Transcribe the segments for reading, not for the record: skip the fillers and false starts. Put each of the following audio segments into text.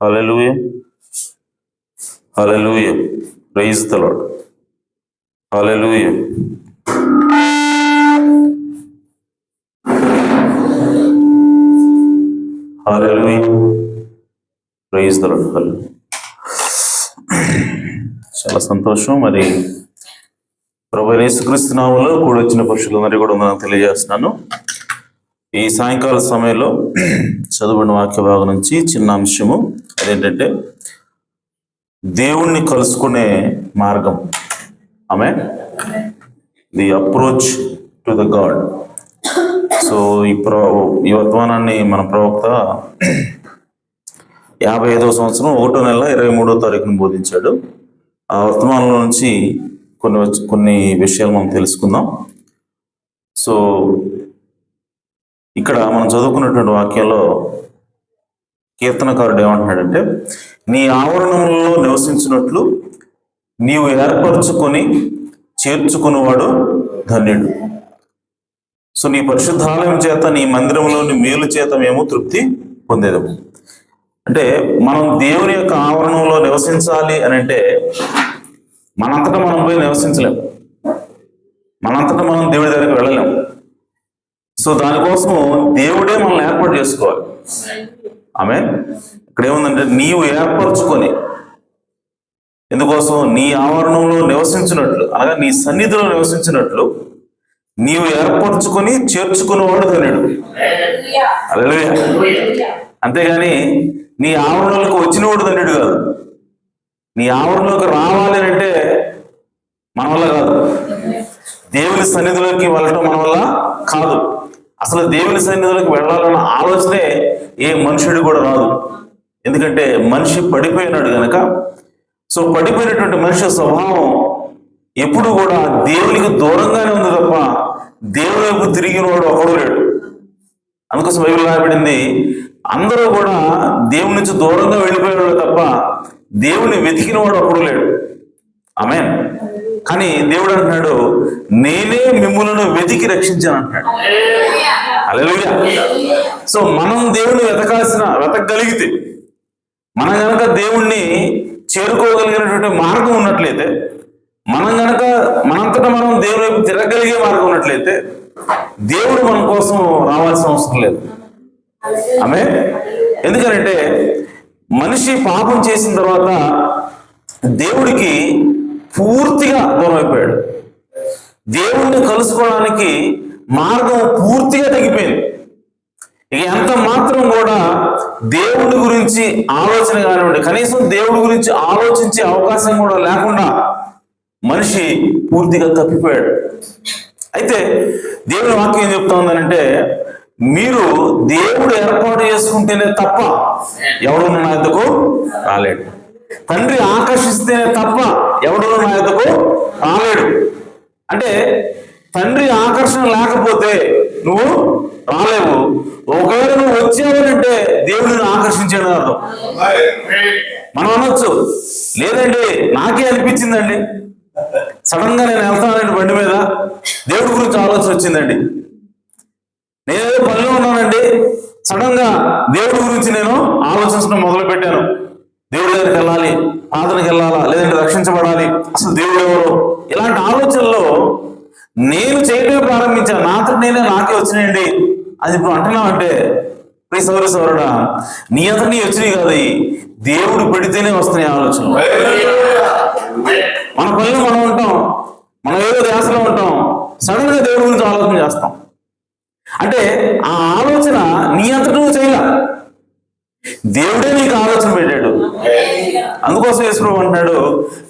Hallelujah, hallelujah, praise the Lord, hallelujah. Hallelujah, praise the Lord, hallelujah. చాలా సంతోషం. మరి ప్రభువైన యేసుక్రీస్తు నామములో కూడొచ్చిన పరుషులందరికీ కూడా వందనాలు తెలియజేస్తున్నాను. ఈ సాయంకాల సమయంలో చదువుకున్న వాక్య భాగం నుంచి చిన్న అంశము, అదేంటంటే దేవుణ్ణి కలుసుకునే మార్గం. Amen. The approach to the God. So ఈ వర్తమానాన్ని మన ప్రవక్త 55వ సంవత్సరం 1వ నెల 23వ తారీఖున బోధించాడు. ఆ వర్తమానంలో నుంచి కొన్ని విషయాలు మనం తెలుసుకుందాం. సో ఇక్కడ మనం చదువుకున్నటువంటి వాక్యంలో కీర్తనకారుడు ఏమంటున్నాడంటే, నీ ఆవరణంలో నివసించినట్లు నీవు ఏర్పరచుకొని చేర్చుకునేవాడు ధన్యుడు. సో నీ పరిశుద్ధాలయం చేత, నీ మందిరంలోని మేలు చేత మేము తృప్తి పొందేదము. అంటే మనం దేవుని యొక్క ఆవరణంలో నివసించాలి అని అంటే మనంతటా మనం పోయి నివసించలేము, మనంతటా మనం దేవుడి దగ్గరికి వెళ్ళలేము. సో దానికోసం దేవుడే మనల్ని ఏర్పాటు చేసుకోవాలి. ఆమేన్. ఇక్కడ ఏముందంటే నీవు ఏర్పరచుకొని, ఎందుకోసం? నీ ఆవరణంలో నివసించినట్లు, అనగా నీ సన్నిధిలో నివసించినట్లు నీవు ఏర్పరచుకొని చేర్చుకునేవాడు ధన్యుడు. హల్లెలూయా. అంతేగాని నీ ఆవరణలోకి వచ్చినవాడు ధన్యుడు కాదు. నీ ఆవరణలోకి రావాలి అంటే మన వల్ల కాదు. దేవుని సన్నిధిలోకి వెళ్ళటం మన వల్ల కాదు. అసలు దేవుని సన్నిధిలోకి వెళ్ళాలన్న ఆలోచనే ఏ మనుషుడు కూడా రాదు. ఎందుకంటే మనిషి పడిపోయినాడు గనక. సో పడిపోయినటువంటి మనిషి స్వభావం ఎప్పుడు కూడా దేవునికి దూరంగానే ఉంది తప్ప దేవుని వైపు తిరిగిన వాడు ఒకడు లేడు. అందుకోసం బైబిల్ రాయబడింది, అందరూ కూడా దేవుని నుంచి దూరంగా వెళ్ళిపోయినాడు తప్ప దేవుని వెతికిన వాడు ఒకడు లేడు. ఆమేన్. కానీ దేవుడు అంటున్నాడు, నేనే మిమ్ములను వెతికి రక్షించాను అంటున్నాడు. హల్లెలూయా. సో మనం దేవుణ్ణి వెతకగలిగితే, మనం గనక దేవుణ్ణి చేరుకోగలిగినటువంటి మార్గం ఉన్నట్లయితే, మనం గనక మనంతటా మనం దేవుని వైపు తిరగలిగే మార్గం ఉన్నట్లయితే దేవుడు మన కోసం రావాల్సిన అవసరం లేదు. ఆమేన్. ఎందుకంటే మనిషి పాపం చేసిన తర్వాత దేవుడికి పూర్తిగా దూరం అయిపోయాడు. దేవుణ్ణి కలుసుకోవడానికి మార్గం పూర్తిగా తగ్గిపోయింది. ఇక ఎంత మాత్రం కూడా దేవుడి గురించి ఆలోచన కానివ్వండి, కనీసం దేవుడి గురించి ఆలోచించే అవకాశం కూడా లేకుండా మనిషి పూర్తిగా తప్పిపోయాడు. అయితే దేవుని వాక్యం ఏం చెప్తా ఉందనంటే, మీరు దేవుడు ఏర్పాటు చేసుకుంటేనే తప్ప ఎవడు నా యొద్దకు రాలేడు. తండ్రి ఆకర్షిస్తేనే తప్ప ఎవడు నా యొద్దకు రాలేడు. అంటే తండ్రి ఆకర్షణ లేకపోతే నువ్వు రాలేవు. ఒకవేళ నువ్వు వచ్చావనంటే దేవుడిని ఆకర్షించాడు అర్థం. మనం అనొచ్చు, లేదండి నాకే అనిపించిందండి, సడన్ గా నేను వెళ్తానండి బండి మీద, దేవుడి గురించి ఆలోచన వచ్చిందండి. నేనేదో పనిలో ఉన్నానండి, సడన్ గా దేవుడి గురించి నేను ఆలోచించడం మొదలు పెట్టాను. దేవుడి దగ్గరికి వెళ్ళాలి, ప్రార్థనకి వెళ్ళాలా, లేదంటే రక్షించబడాలి, అసలు దేవుడు ఎవరు, ఇలాంటి ఆలోచనలో నేను చేయడమే ప్రారంభించాను. నాకే వచ్చినాయండి అది ఇప్పుడు అంటున్నావంటే, ప్లీజ్ సౌరుడా, నీ అంతా వచ్చినాయి కాదు, దేవుడు పెడితేనే వస్తున్నాయి ఆలోచనలు. మన పనిలో మనం ఉంటాం, మనం ఏదో ధ్యాసలో ఉంటాం, సడన్ గా దేవుడి గురించి ఆలోచన చేస్తాం. అంటే ఆ ఆలోచన నీ అంతటా నువ్వు చేయలా, దేవుడే నీకు ఆలోచన పెట్టాడు. అందుకోసం యేసుప్రభువు అంటున్నాడు,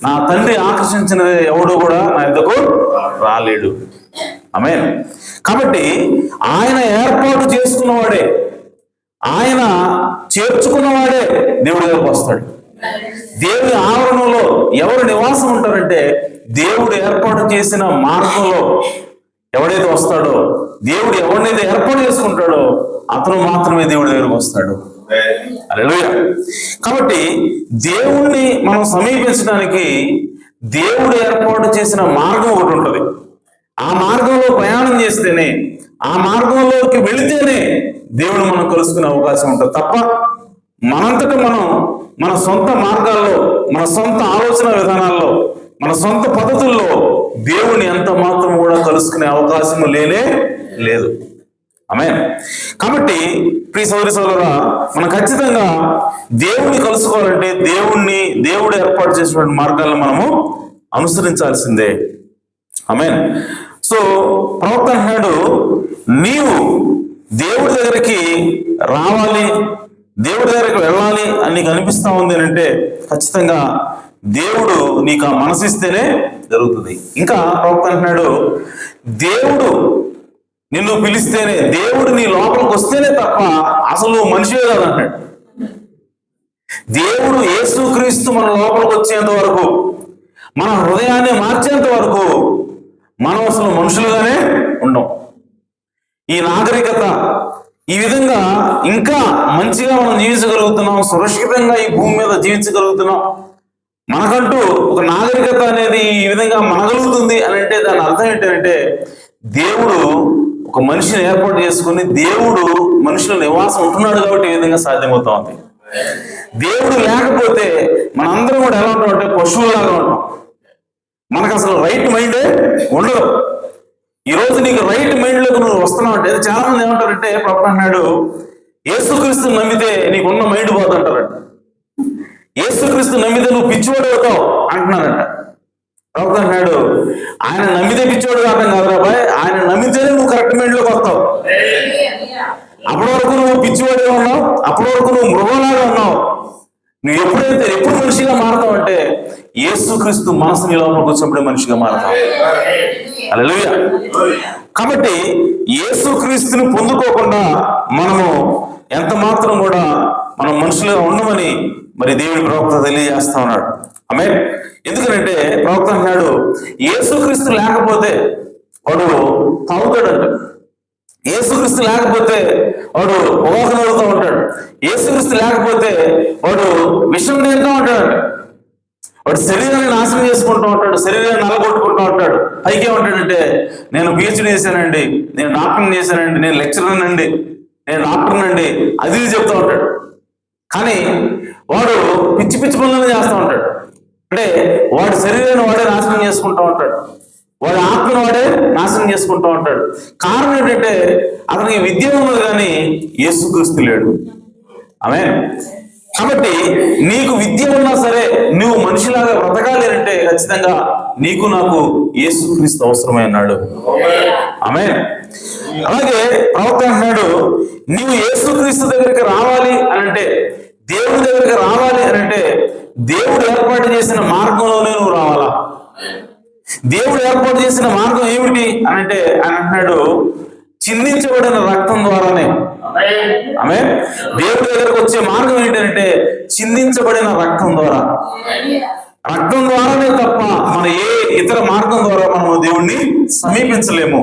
నా తండ్రి ఆకర్షించినది ఎవడు కూడా నా యొద్దకు రాలేడు. ఆమేన్. కాబట్టి ఆయన ఏర్పాటు చేసుకున్నవాడే, ఆయన చేర్చుకున్నవాడే దేవుడి దగ్గరకు వస్తాడు. దేవుడి ఆవరణలో ఎవరు నివాసం ఉంటారంటే, దేవుడు ఏర్పాటు చేసిన మార్గంలో ఎవడైతే వస్తాడో, దేవుడు ఎవరినైతే ఏర్పాటు చేసుకుంటాడో అతను మాత్రమే దేవుడి దగ్గరకు వస్తాడు. హల్లెలూయా. కాబట్టి దేవుణ్ణి మనం సమీపించడానికి దేవుడు ఏర్పాటు చేసిన మార్గం ఒకటి ఉంటుంది. ఆ మార్గంలో ప్రయాణం చేస్తేనే, ఆ మార్గంలోకి వెళితేనే దేవుడు మనం కలుసుకునే అవకాశం ఉంటుంది. తప్ప మనంతటా మనం మన సొంత మార్గాల్లో, మన సొంత ఆలోచన విధానాల్లో, మన సొంత పద్ధతుల్లో దేవుని ఎంత మాత్రం కూడా కలుసుకునే అవకాశం లేనే లేదు. ఆమేన్. కాబట్టి ప్రియ సోదరి సోదరులారా, మనం ఖచ్చితంగా దేవుణ్ణి కలుసుకోవాలంటే దేవుడు ఏర్పాటు చేసినటువంటి మార్గాలను మనము అనుసరించాల్సిందే. ఆమేన్. సో ప్రవక్త అంటున్నాడు, నీవు దేవుడి దగ్గరికి రావాలి, దేవుడి దగ్గరికి వెళ్ళాలి అని నీకు అనిపిస్తా ఉంది అంటే ఖచ్చితంగా దేవుడు నీకు ఆ మనసు ఇస్తేనే జరుగుతుంది. ఇంకా ప్రవక్త అంటున్నాడు, దేవుడు నిన్ను పిలిస్తేనే, దేవుడు నీ లోపలికి వస్తేనే తప్ప అసలు నువ్వు మనిషివే కాదంటాడు. దేవుడు యేసుక్రీస్తు మన లోపలికి వచ్చేంత వరకు, మన హృదయాన్ని మార్చేంత వరకు మనం అసలు మనుషులుగానే ఉండం. ఈ నాగరికత ఈ విధంగా ఇంకా మంచిగా మనం జీవించగలుగుతున్నాం, సురక్షితంగా ఈ భూమి మీద జీవించగలుగుతున్నాం. మనకంటూ ఒక నాగరికత అనేది ఈ విధంగా మనగలుగుతుంది అని అంటే దాని అర్థం ఏంటంటే, దేవుడు ఒక మనిషిని ఏర్పాటు చేసుకుని దేవుడు మనుషుల నివాసం ఉంటున్నాడు కాబట్టి ఈ విధంగా సాధ్యమవుతా ఉంది. దేవుడు లేకపోతే మనందరం కూడా ఎలా ఉంటాం అంటే పశువులాగా ఉంటాం. మనకు అసలు రైట్ మైండే ఉండదు. ఈరోజు నీకు రైట్ మైండ్లోకి నువ్వు వస్తున్నావు అంటే, చాలా మంది ఏమంటారంటే, ప్రభు అన్నాడు యేసుక్రీస్తు నమ్మితే నీకున్న మైండ్ పోతుంటారంట. యేసుక్రీస్తు నమ్మితే నువ్వు పిచ్చివాడు అవుతావు అంటున్నారంట. ప్రభు అన్నాడు, ఆయన నమ్మితే పిచ్చివాడు కావడం కాదురా బాయ్, ఆయన నమ్మితేనే నువ్వు కరెక్ట్ మైండ్లోకి వస్తావు. అప్పటి వరకు నువ్వు పిచ్చివాడిగా ఉన్నావు, అప్పటి వరకు నువ్వు మృగంలాగా ఉన్నావు. నువ్వు ఎప్పుడు మనిషిగా మారతావు అంటే యేసుక్రీస్తు మనసు నీ లోపలికి వచ్చినప్పుడే మనిషిగా మారతావు. హల్లెలూయా. కాబట్టి యేసుక్రీస్తుని పొందుకోకుండా మనము ఎంత మాత్రం కూడా మనం మనుషులుగా ఉండమని మరి దేవుడి ప్రవక్త తెలియజేస్తా ఉన్నాడు. ఆమేన్. ఎందుకంటే ప్రవక్త అన్నాడు, యేసుక్రీస్తు లేకపోతే వాడు తాగుతాడంట, యేసుక్రీస్తు లేకపోతే వాడు పొగాకు నవ్వుతూ ఉంటాడు, యేసుక్రీస్తు లేకపోతే వాడు విషం తింటూ ఉంటాడు, వాడు శరీరాన్ని నాశనం చేసుకుంటూ ఉంటాడు, శరీరాన్ని నలగొట్టుకుంటూ ఉంటాడు. పైకి ఏమంటాడంటే, నేను PhD చేశానండి, నేను డాక్టర్ని చేశానండి, నేను లెక్చరర్ అండి, నేను డాక్టర్ని అండి, అది చెప్తూ ఉంటాడు. కానీ వాడు పిచ్చి పిచ్చి పనులను చేస్తూ ఉంటాడు. అంటే వాడి శరీరాన్ని వాడే నాశనం చేసుకుంటూ ఉంటాడు, వాడి ఆత్మను వాడే నాశనం చేసుకుంటూ ఉంటాడు. కారణం ఏంటంటే అతనికి విద్య ఉన్నది కానీ యేసుక్రీస్తు లేడు. ఆమేన్. కాబట్టి నీకు విద్య ఉన్నా సరే నువ్వు మనిషిలాగా బ్రతకాలి అంటే ఖచ్చితంగా నీకు నాకు యేసుక్రీస్తు అవసరమై అన్నాడు. ఆమేన్. అలాగే ప్రవక్త అంటున్నాడు, నీవు యేసుక్రీస్తు దగ్గరికి రావాలి అని అంటే, దేవుడి దగ్గరికి రావాలి అని అంటే దేవుడు ఏర్పాటు చేసిన మార్గంలోనే నువ్వు రావాలా. దేవుడు ఏర్పాటు చేసిన మార్గం ఏమిటి అని అంటే ఆయన అంటున్నాడు, చిందించబడిన రక్తం ద్వారానే. ఆమేన్. దేవుడి దగ్గరకు వచ్చే మార్గం ఏంటంటే చిందించబడిన రక్తం ద్వారా, రక్తం ద్వారానే తప్ప మన ఏ ఇతర మార్గం ద్వారా మనము దేవుణ్ణి సమీపించలేము.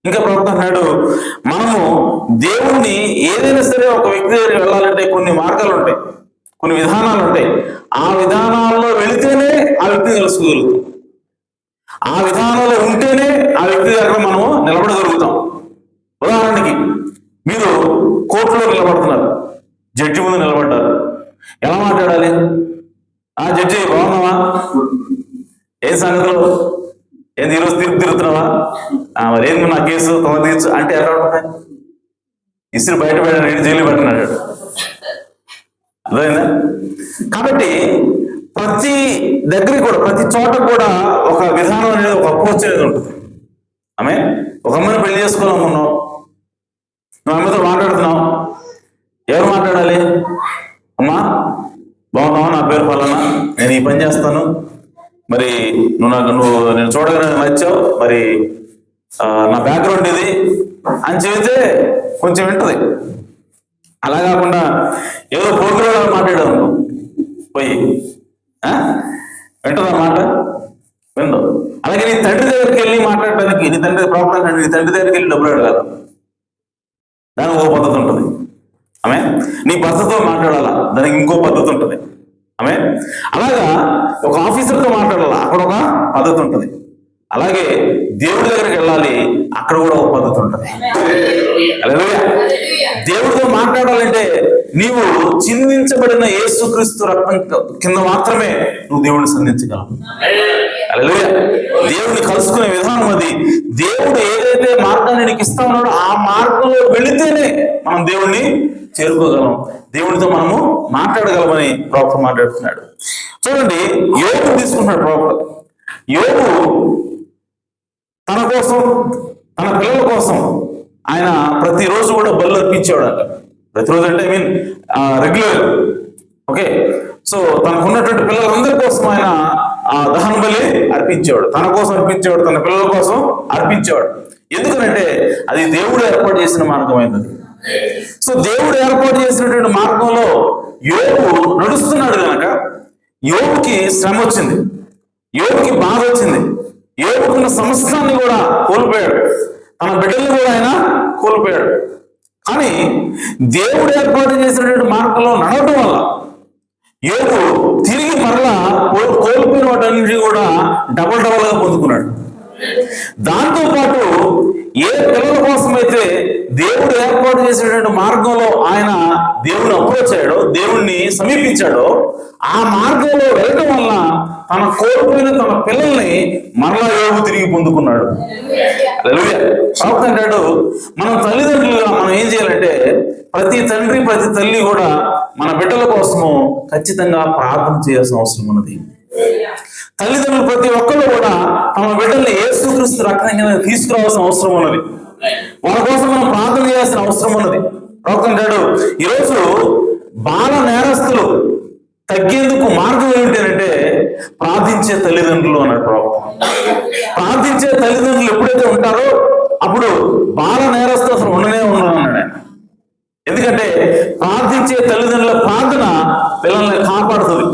ఇంకా ప్రవక్త అన్నాడు, మనము దేవుణ్ణి ఏదైనా సరే ఒక వ్యక్తి దగ్గరికి వెళ్ళాలంటే కొన్ని మార్గాలు ఉంటాయి, కొన్ని విధానాలు ఉంటాయి. ఆ విధానాల్లో వెళితేనే ఆ వ్యక్తిని తెలుసుకోగలుగుతాం, ఆ విధానంలో ఉంటేనే ఆ వ్యక్తి దగ్గర మనము నిలబడగలుగుతాం. ఉదాహరణకి మీరు కోర్టులో నిలబడుతున్నారు, జడ్జి ముందు నిలబడ్డారు, ఎలా మాట్లాడాలి? ఆ జడ్జి బాగున్నావా, ఏ సంగతిలో, ఏంది ఈరోజు తీర్పు తిరుగుతున్నావా, మరి ఏంది నా కేసు తొందర తీర్చు అంటే ఎలా ఉంటుంది? ఇసురు బయట పెట్టాడు, నేను జైలు పెట్టినాడు. అర్థమైందా? కాబట్టి ప్రతి దగ్గరికి కూడా, ప్రతి చోట కూడా ఒక విధానం అనేది, ఒక అప్రోచ్ అనేది ఉంటుంది. ఆమె ఒక అమ్మని పెళ్లి చేసుకోవాలనుకున్నావు, నువ్వు అమ్మతో మాట్లాడుతున్నావు, ఎవరు మాట్లాడాలి? అమ్మా బాగున్నావా, నా పేరు ఫలానా, నేను ఈ పని చేస్తాను, మరి నువ్వు నేను చూడగానే నచ్చావు, మరి నా బ్యాక్గ్రౌండ్ ఇది అని చెబితే కొంచెం వింటది. అలా కాకుండా ఏదో ప్రోగ్రాం మాట్లాడావు పోయి వింటదా మాట? విందు. అలాగే నీ తండ్రి దగ్గరికి వెళ్ళి మాట్లాడటానికి, నీ తండ్రి ప్రవక్త నీ తండ్రి దగ్గరికి వెళ్ళి డబ్బులు అడగాలి, దానికి ఒక పద్ధతి ఉంటుంది. ఆమె నీ భర్తతో మాట్లాడాలా, దానికి ఇంకో పద్ధతి ఉంటుంది. ఆమె అలాగా ఒక ఆఫీసర్తో మాట్లాడాలా, అక్కడ ఒక పద్ధతి ఉంటుంది. అలాగే దేవుడి దగ్గరికి వెళ్ళాలి, అక్కడ కూడా ఒక పద్ధతి ఉంటుంది. హల్లెలూయా. దేవుడితో మాట్లాడాలంటే నీవు చిందించబడిన యేసుక్రీస్తు రక్తం కింద మాత్రమే నువ్వు దేవుడిని సంధించగలవు. హల్లెలూయా. దేవుడిని కలుసుకునే విధానం అది. దేవుడు ఏదైతే మార్గాన్ని నీకు ఇస్తా ఉన్నాడో ఆ మార్గంలో వెళితేనే మనం దేవుడిని చేరుకోగలం, దేవుడితో మనము మాట్లాడగలమని ప్రవక్త మాట్లాడుతున్నాడు. చూడండి, యోబు తీసుకుంటున్నాడు ప్రవక్త. యోబు తన కోసం, తన పిల్లల కోసం ఆయన ప్రతిరోజు కూడా బలు అర్పించేవాడు. ప్రతిరోజు అంటే రెగ్యులర్. ఓకే, సో తనకున్నటువంటి పిల్లలందరి కోసం ఆయన దహన బలి అర్పించేవాడు. తన కోసం అర్పించేవాడు, తన పిల్లల కోసం అర్పించేవాడు. ఎందుకంటే అది దేవుడు ఏర్పాటు చేసిన మార్గమైనది. సో దేవుడు ఏర్పాటు చేసినటువంటి మార్గంలో యోబు నడుస్తున్నాడు కనుక యోబుకి శ్రమ వచ్చింది, యోబుకి బాధ వచ్చింది, యోబుకున్న సమస్తాన్ని కూడా కోల్పోయాడు, తన బిడ్డల్ని కూడా ఆయన కోల్పోయాడు. కానీ దేవుడు ఏర్పాటు చేసినటువంటి మార్గంలో నడవడం వల్ల యోబు తిరిగి మరలా కోల్పోయిన వాటన్నిటి కూడా డబల్ గా పొందుకున్నాడు. దాంతో పాటు ఏ పిల్లల కోసం అయితే దేవుడు ఏర్పాటు చేసినటువంటి మార్గంలో ఆయన దేవుడిని అప్రోచ్ అయ్యాడో, దేవుణ్ణి సమీపించాడో, ఆ మార్గంలో వెళ్ళడం వల్ల తన కోల్పోయిన తన పిల్లల్ని మరలా యోబు తిరిగి పొందుకున్నాడు. హల్లెలూయా. ప్రవక్త అంటాడు, మనం తల్లిదండ్రులుగా మనం ఏం చేయాలంటే ప్రతి తండ్రి ప్రతి తల్లి కూడా మన బిడ్డల కోసము ఖచ్చితంగా ప్రార్థన చేయాల్సిన అవసరం ఉన్నది. తల్లిదండ్రులు ప్రతి ఒక్కరు కూడా తమ బిడ్డల్ని యేసుక్రీస్తు రక్తం కింద తీసుకురావాల్సిన అవసరం ఉన్నది. వాళ్ళ కోసం మనం ప్రార్థన చేయాల్సిన అవసరం ఉన్నది. ప్రవక్త అంటాడు, ఈరోజు బాల నేరస్తులు తగ్గేందుకు మార్గం ఏమిటంటే ప్రార్థించే తల్లిదండ్రులు అన్నాడు ప్రవక్త. ప్రార్థించే తల్లిదండ్రులు ఎప్పుడైతే ఉంటారో అప్పుడు బాల నేరస్తులు అసలు ఉండనే ఉన్నాడు అన్నాడు. ఎందుకంటే ప్రార్థించే తల్లిదండ్రుల ప్రార్థన పిల్లల్ని కాపాడుతుంది.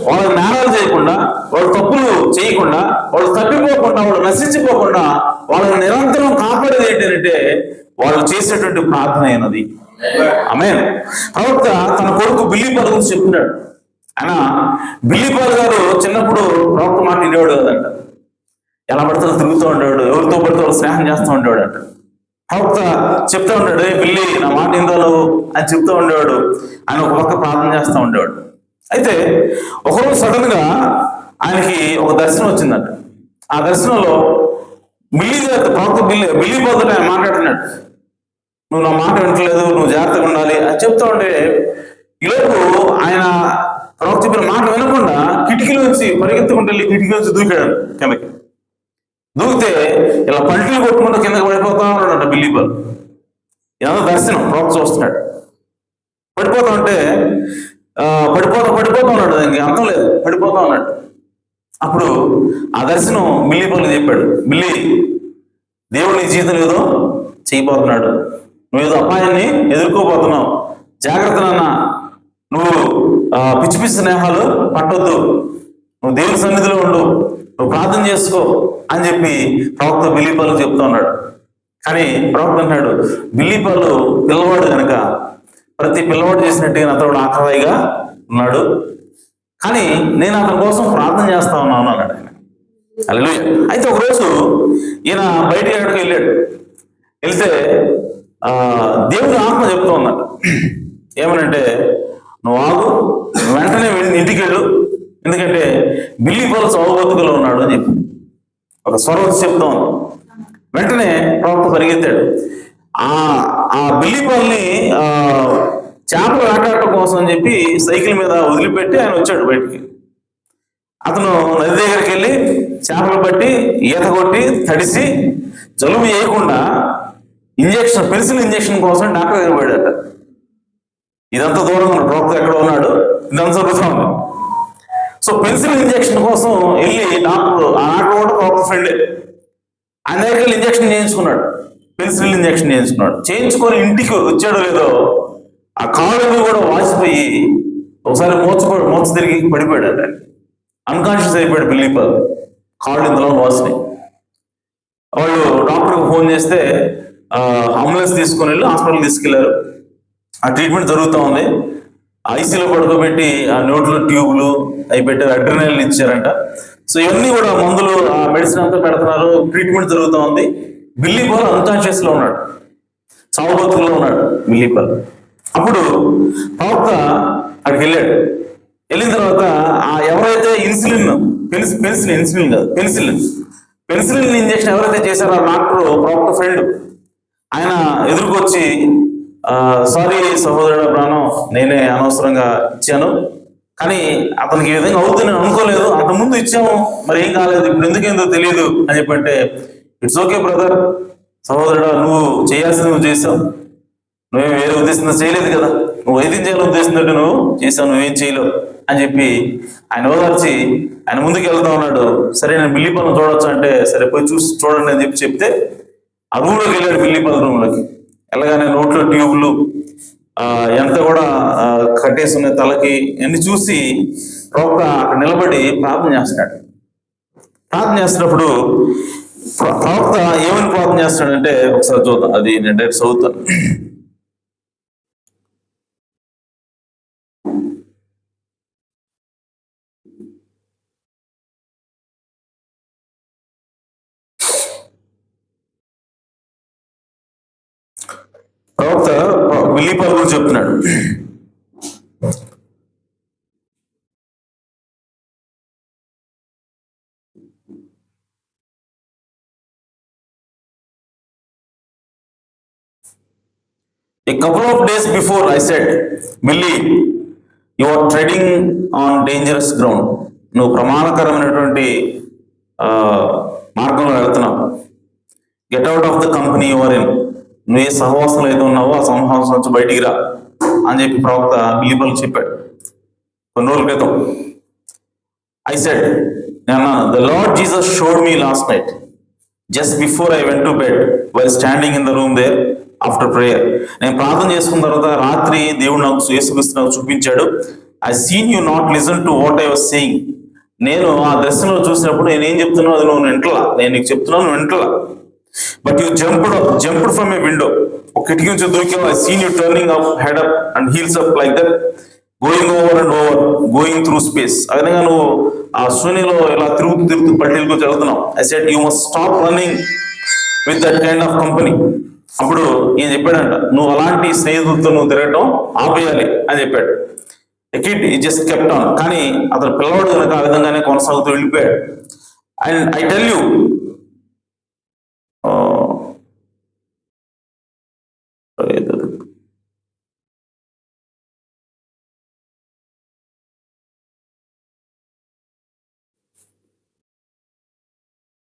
వాళ్ళ నేరాలు చేయకుండా, వాళ్ళు తప్పులు చేయకుండా, వాళ్ళు తప్పిపోకుండా, వాళ్ళు నశించిపోకుండా వాళ్ళని నిరంతరం కాపాడేది ఏంటంటే వాళ్ళు చేసేటువంటి ప్రార్థన అయినది. ఆమేన్. ప్రవక్త తన కొడుకు బిల్లీపాల్ గురించి చెప్తున్నాడు. ఆయన బిల్లీపాల్ గారు చిన్నప్పుడు ప్రవక్త మాట వినేవాడు కదంట. ఎలా పడితే తిరుగుతూ ఉండేవాడు, ఎవరితో పడితే వాళ్ళు స్నేహం చేస్తూ ఉండేవాడు అంట. ప్రవక్త చెప్తా ఉంటాడు, బిల్లి నా మాట ఇందాలు అని చెప్తూ ఉండేవాడు. ఆయన ఒక పక్క ప్రార్థన చేస్తూ ఉండేవాడు. అయితే ఒకరోజు సడన్ గా ఆయనకి ఒక దర్శనం వచ్చిందంట. ఆ దర్శనంలో ప్రవక్త బిల్లీపాల్తో ఆయన మాట్లాడుతున్నాడు, నువ్వు నా మాట వింటలేదు, నువ్వు జాగ్రత్తగా ఉండాలి అని చెప్తా ఉంటే ఈలోపు ఆయన ప్రవక్త చెప్పిన మాట వినకుండా కిటికీలోంచి పరిగెత్తుకుంటూ వెళ్ళి కిటికీలోంచి దూకాడు కిందకి. దూకితే ఇలా పంటలు కొట్టుకుంటూ కిందకి పడిపోతా ఉన్నాడంట బిల్లీపాల్. ఏదో దర్శనం ప్రవక్త చూస్తున్నాడు. పడిపోతా ఉంటే పడిపోతా ఉన్నాడు, దానికి అంతం లేదు, పడిపోతా ఉన్నాడు. అప్పుడు ఆ దర్శనం బిల్లీపాల్ చెప్పాడు, బిల్లి దేవుడు నీ జీవితం ఏదో చేయబోతున్నాడు, నువ్వేదో అపాయాన్ని ఎదుర్కోబోతున్నావు, జాగ్రత్త నాన్న, నువ్వు పిచ్చి పిచ్చి స్నేహాలు పట్టొద్దు, నువ్వు దేవుని సన్నిధిలో ఉండు, నువ్వు ప్రార్థన చేసుకో అని చెప్పి ప్రవక్త బిల్లీపాల్ చెప్తా ఉన్నాడు. కానీ ప్రవక్త అంటాడు, బిల్లీపాల్ పిల్లవాడు కనుక ప్రతి పిల్లవాడు చేసినట్టుగా అతడు ఆకరాయిగా ఉన్నాడు, కానీ నేను అతని కోసం ప్రార్థన చేస్తా ఉన్నాను అన్నాడు ఆయన. హల్లెలూయా. అయితే ఒకరోజు ఈయన బయటికి ఎక్కడికి వెళ్ళాడు. వెళ్తే దేవుడు ఆత్మ చెప్తూ ఉన్నాడు, ఏమనంటే నువ్వు ఆగు, వెంటనే ఇంటికి వెళ్ళు, ఎందుకంటే బిల్లీపాల్ చావు బతుకులో ఉన్నాడు అని చెప్పి ఒక స్వరం చెప్తా ఉంది. వెంటనే ప్రవక్త పరిగెత్తాడు. ఆ బిల్లీపాల్ని చేపలు ఆటాడటం కోసం అని చెప్పి సైకిల్ మీద వదిలిపెట్టి ఆయన వచ్చాడు బయటికి. అతను నది దగ్గరికి వెళ్ళి చేపలు పట్టి ఈత కొట్టి తడిసి జలుబు చేయకుండా ఇంజక్షన్, పెన్సిల్ ఇంజక్షన్ కోసం డాక్టర్ దగ్గర పోయాడట. ఇదంతా దూరంగా ఉన్నాడు, ప్రవక్త ఎక్కడ ఉన్నాడు, ఇదంతా జరుగుతూ ఉంది. సో పెన్సిల్ ఇంజక్షన్ కోసం వెళ్ళి డాక్టర్, ఆ డాక్టర్ కూడా ప్రవక్త ఫ్రెండే, ఆయన దగ్గరికి వెళ్ళి ఇంజక్షన్ చేయించుకున్నాడు, పెన్సిల్ ఇంజక్షన్ చేయించుకొని ఇంటికి వచ్చాడో లేదో ఆ కాళ్ళని కూడా వాసిపోయి ఒకసారి మోచ తిరిగి పడిపోయాడు. అంటే అన్కాన్షియస్ అయిపోయాడు బిల్లీపాల్, కాళ్ళు ఇందులో వాసినాయి. వాళ్ళు డాక్టర్కి ఫోన్ చేస్తే అంబులెన్స్ తీసుకొని వెళ్ళి హాస్పిటల్ తీసుకెళ్లారు. ఆ ట్రీట్మెంట్ జరుగుతూ ఉంది. ఐసీలో పడుకోబెట్టి ఆ నోట్లో ట్యూబ్లు అవి పెట్టారు, అడ్రినల్ ఇచ్చారంట. సో ఇవన్నీ కూడా మందులు, ఆ మెడిసిన్ అంతా పెడుతున్నారు, ట్రీట్మెంట్ జరుగుతూ ఉంది. బిల్లీపాల్ అన్కాన్షియస్ లో ఉన్నాడు. చావు బతుకులో ఉన్నాడు మిల్లీపల్. అప్పుడు ప్రవక్త అక్కడికి వెళ్ళాడు. వెళ్ళిన తర్వాత ఎవరైతే పెన్సిలిన్ ఇంజెక్షన్ ఎవరైతే చేశారో ఆ డాక్టర్ ప్రవక్త ఫ్రెండ్, ఆయన ఎదురుకొచ్చి సారీ సహోదరుడు ప్రాణం, నేనే అనవసరంగా ఇచ్చాను, కానీ అతనికి ఈ విధంగా అవుతుంది నేను అనుకోలేదు, అంతకుముందు ఇచ్చాము మరి ఏం కాలేదు, ఇప్పుడు ఎందుకేందో తెలియదు అని చెప్పంటే, ఇట్స్ ఓకే బ్రదర్, సహోదరుడు నువ్వు చేయాల్సింది నువ్వు చేసావు, నువ్వేం వేరే ఉద్దేశంతో చేయలేదు కదా, నువ్వు వైద్యం చేయాలని ఉద్దేశంతో నువ్వు చేసావు, నువ్వేం చేయలేవు అని చెప్పి ఆయన ఓదార్చి ఆయన ముందుకు వెళ్తా ఉన్నాడు. సరే నేను మిల్లీపల్లి చూడొచ్చు అంటే, సరే పోయి చూసి చూడండి అని చెప్తే ఆ రూమ్లోకి వెళ్ళాడు. మిల్లీపల్లి రూమ్లోకి వెళ్ళగానే నోట్లో ట్యూబ్లు ఎంత కూడా కట్టేసి ఉన్నాయి తలకి, అన్ని చూసి ప్రవక్త అక్కడ నిలబడి ప్రార్థన చేస్తున్నాడు. ప్రార్థన చేస్తున్నప్పుడు ప్రవక్త ఏమని ప్రార్థన చేస్తున్నాడంటే, ఒకసారి చూద్దాం, అది నేను డైరెక్ట్ చదువుతాను. ప్రవక్త మిల్లీపల్లి గురించి చెప్తున్నాడు. A couple of days before I said, Millie, you are treading on dangerous ground. నువ్వు ప్రమాదకరమైనటువంటి మార్గంలో వెళ్తున్నావు. Get out of the company you are in. నువ్వు ఏ సహవాసంలో అయితే ఉన్నావో ఆ సహవాసం నుంచి బయటికి రా అని చెప్పి ప్రవక్త మిల్లీపల్లికి చెప్పాడు కొన్ని రోజుల క్రితం. I said, the Lord Jesus showed me last night, just before I went to bed, while standing in the room there after prayer. నేను ప్రార్థన చేసుకున్న తర్వాత రాత్రి దేవుడు నాకు యేసుక్రీస్తు నాకు చూపించాడు. I seen you not listen to what I was saying. నేను ఆ దర్శనంలో చూసినప్పుడు నేనేం చెప్తున్నావు అది నువ్వు వింటలా, నేను నీకు చెప్తున్నావు నువ్వు వింటలా. But you jumped from a window. ఒక కిటికీ నుంచి దూకావు. I seen you turning up, head up and heels up like that, going over and over, going through space. ఆ విధంగా నువ్వు ఆ శూన్యలో ఇలా తిరుగుతూ పల్టీలకు వెళ్తున్నావు. I said you must stop running with that kind of company. అప్పుడు ఈయన చెప్పాడంట, నువ్వు అలాంటి స్నేహితులతో నువ్వు తిరగటం ఆపేయాలి అని చెప్పాడు. కిడ్ ఈ జస్ట్ కెప్ట్ ఆన్. కానీ అతను పిల్లవాడు కనుక ఆ విధంగానే కొనసాగుతూ వెళ్ళిపోయాడు. అండ్ ఐ టెల్ యూ,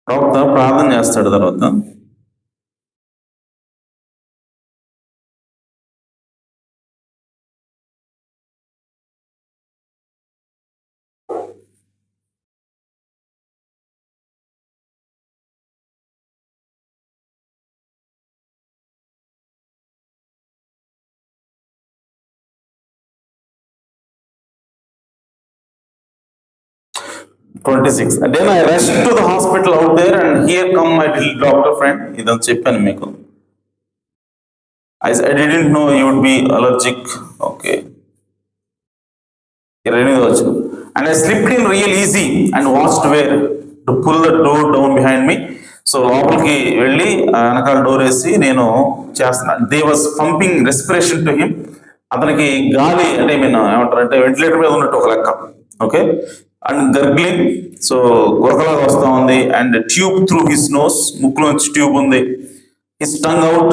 ప్రవక్త ప్రార్థన చేస్తాడు. తర్వాత 26. Then I rushed to the hospital out there and here come my little doctor friend. ఇదని చెప్పాను మీకు. I didn't know you would be allergic. Okay. And I slipped in real easy and watched where to pull the door down behind me. So లోపలికి వెళ్ళి వెనకాల door వేసి నేను చేస్తున్నాను. They was pumping respiration to him. అతనికి గాలి అంటే ఏమంటారు అంటే వెంటిలేటర్ మీద ఉన్నట్టు ఒక లెక్క. ఓకే. అండ్ గర్గ్లింగ్, సో గురకలాగా వస్తూ ఉంది. And tube through his nose, ముక్కులోంచి ట్యూబ్ ఉంది. హిస్ టంగ్ అవుట్,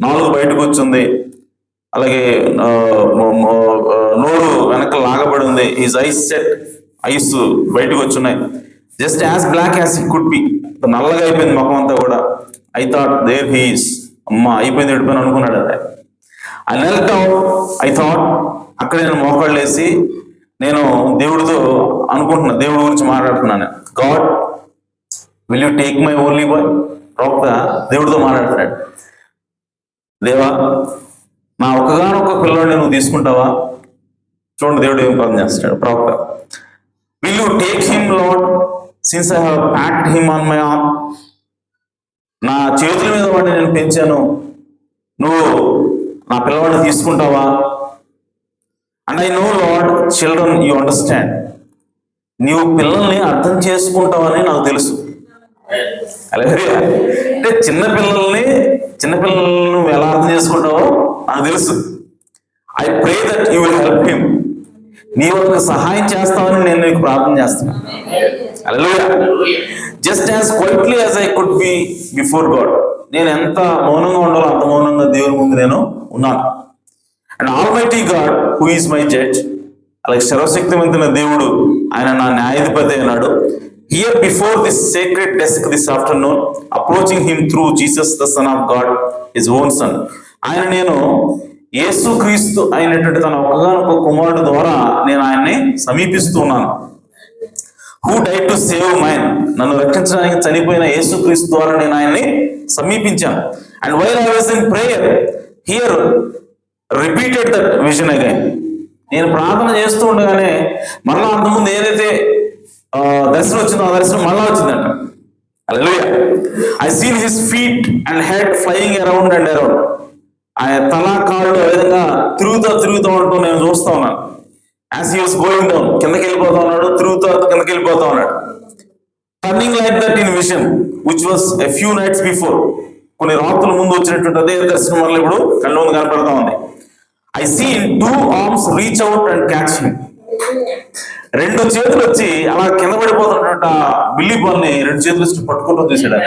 నాలుగు బయటకు వచ్చింది. అలాగే నోరు వెనక లాగబడి ఉంది. హిస్ ఐస్ సెట్, ఐస్ బయటకు వచ్చున్నాయి. Just as black as he could be, నల్లగా అయిపోయింది ముఖం అంతా కూడా. ఐ థాట్ దేర్ హీస్, అమ్మ అయిపోయింది ఎడిపోయిన అనుకున్నాడు. అదే I knelt out. I thought, అక్కడ నేను మోకాళ్ళు వేసి నేను దేవుడితో అనుకుంటున్నా, దేవుడి గురించి మాట్లాడుతున్నాను. God will you take my only bye. ప్రవక్త దేవుడితో మాట్లాడుతున్నాడు. దేవా, నా ఒక్కగానొక్క పిల్లవాడిని నువ్వు తీసుకుంటావా? చూడండి దేవుడు ఏం ప్రార్థన చేస్తాడు. ప్రవక్త, will you take him lord since I have packed him on my arm. నా చేతుల మీద వాడిని నేను పెంచాను, నువ్వు నా పిల్లవాడిని తీసుకుంటావా? And I know lord, children you understand. నీవు పిల్లల్ని అర్థం చేసుకుంటావని నాకు తెలుసు. హల్లెలూయా. అంటే చిన్నపిల్లలను నువ్వు ఎలా అర్థం చేసుకుంటావో నాకు తెలుసు. I pray that you will help him. నీ వల్ల సహాయం చేస్తావని నేను నీకు ప్రార్థన చేస్తున్నాను. Hallelujah. Just as quietly as I could be before God. నేను ఎంత మౌనంగా ఉండాలో అంత మౌనంగా దేవుని ముందు నేను ఉన్నాను. And almighty God who is my judge, అలాగే సర్వశక్తివంతున్న దేవుడు ఆయన నా న్యాయాధిపతి అన్నాడు. Here before this sacred desk this afternoon approaching him through Jesus the son of God, his own son. నేను యేసుక్రీస్తు అయినటువంటి తన ఒకగానొక కుమారుడు ద్వారా నేను ఆయన్ని సమీపిస్తూ ఉన్నాను. Who died to save mine, నన్ను రక్షించడానికి చనిపోయిన యేసుక్రీస్తు ద్వారా నేను ఆయన్ని సమీపించాను. And while I was in prayer here repeated that vision again. నేను ప్రార్థన చేస్తూ ఉండగానే మళ్ళా అంతకుముందు ఏదైతే దర్శనం వచ్చిందో ఆ దర్శనం మళ్ళా వచ్చిందంట. Hallelujah. I seen his feet and head flying around and around. ఆయన తల కాళ్ళు ఏ విధంగా తిరుగుతూ ఉంటూ నేను చూస్తా ఉన్నాను. As he was going down, కిందకి వెళ్ళిపోతా ఉన్నాడు, కిందకి వెళ్ళిపోతా ఉన్నాడు. Turning like that in vision which was a few nights before. కొన్ని రాత్రుల ముందు వచ్చినటువంటి అదే దర్శనం వల్ల ఇప్పుడు కళ్ళ ముందు కనపడతా ఉంది. I seen 2 arms reach out and catch him. 2 చేతులు వచ్చి అలా కింద పడిపోతున్నటువంటి బిల్లి బాల్ని 2 చేతులు వచ్చి పట్టుకుంటూ చూసాడు.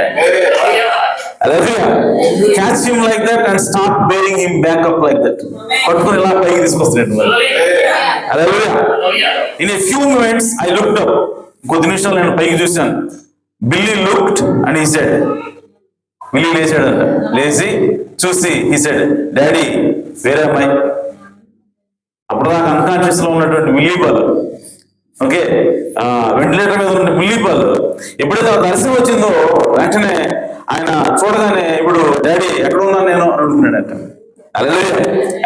Catch him like that and start bearing him back up like that. పట్టుకుని ఇలా పైకి తీసుకొస్తున్నట్టు. In a few minutes I looked up. కొద్ది నిమిషాలు నేను పైకి చూశాను. Billy looked and he said, Billy లేచాడంట. లేచి చూసి he said, daddy where am I. అప్పుడు నాకు అన్కాన్షియస్ లో ఉన్నటువంటి బిల్లీ బాల్, ఓకే, వెంటిలేటర్ మీద ఉన్న బిల్లీ బాల్ ఎప్పుడైతే ఆ దర్శనం వచ్చిందో వెంటనే ఆయన చూడగానే ఇప్పుడు డాడీ ఎక్కడ ఉన్నాను నేను అడుగుతున్నాడట.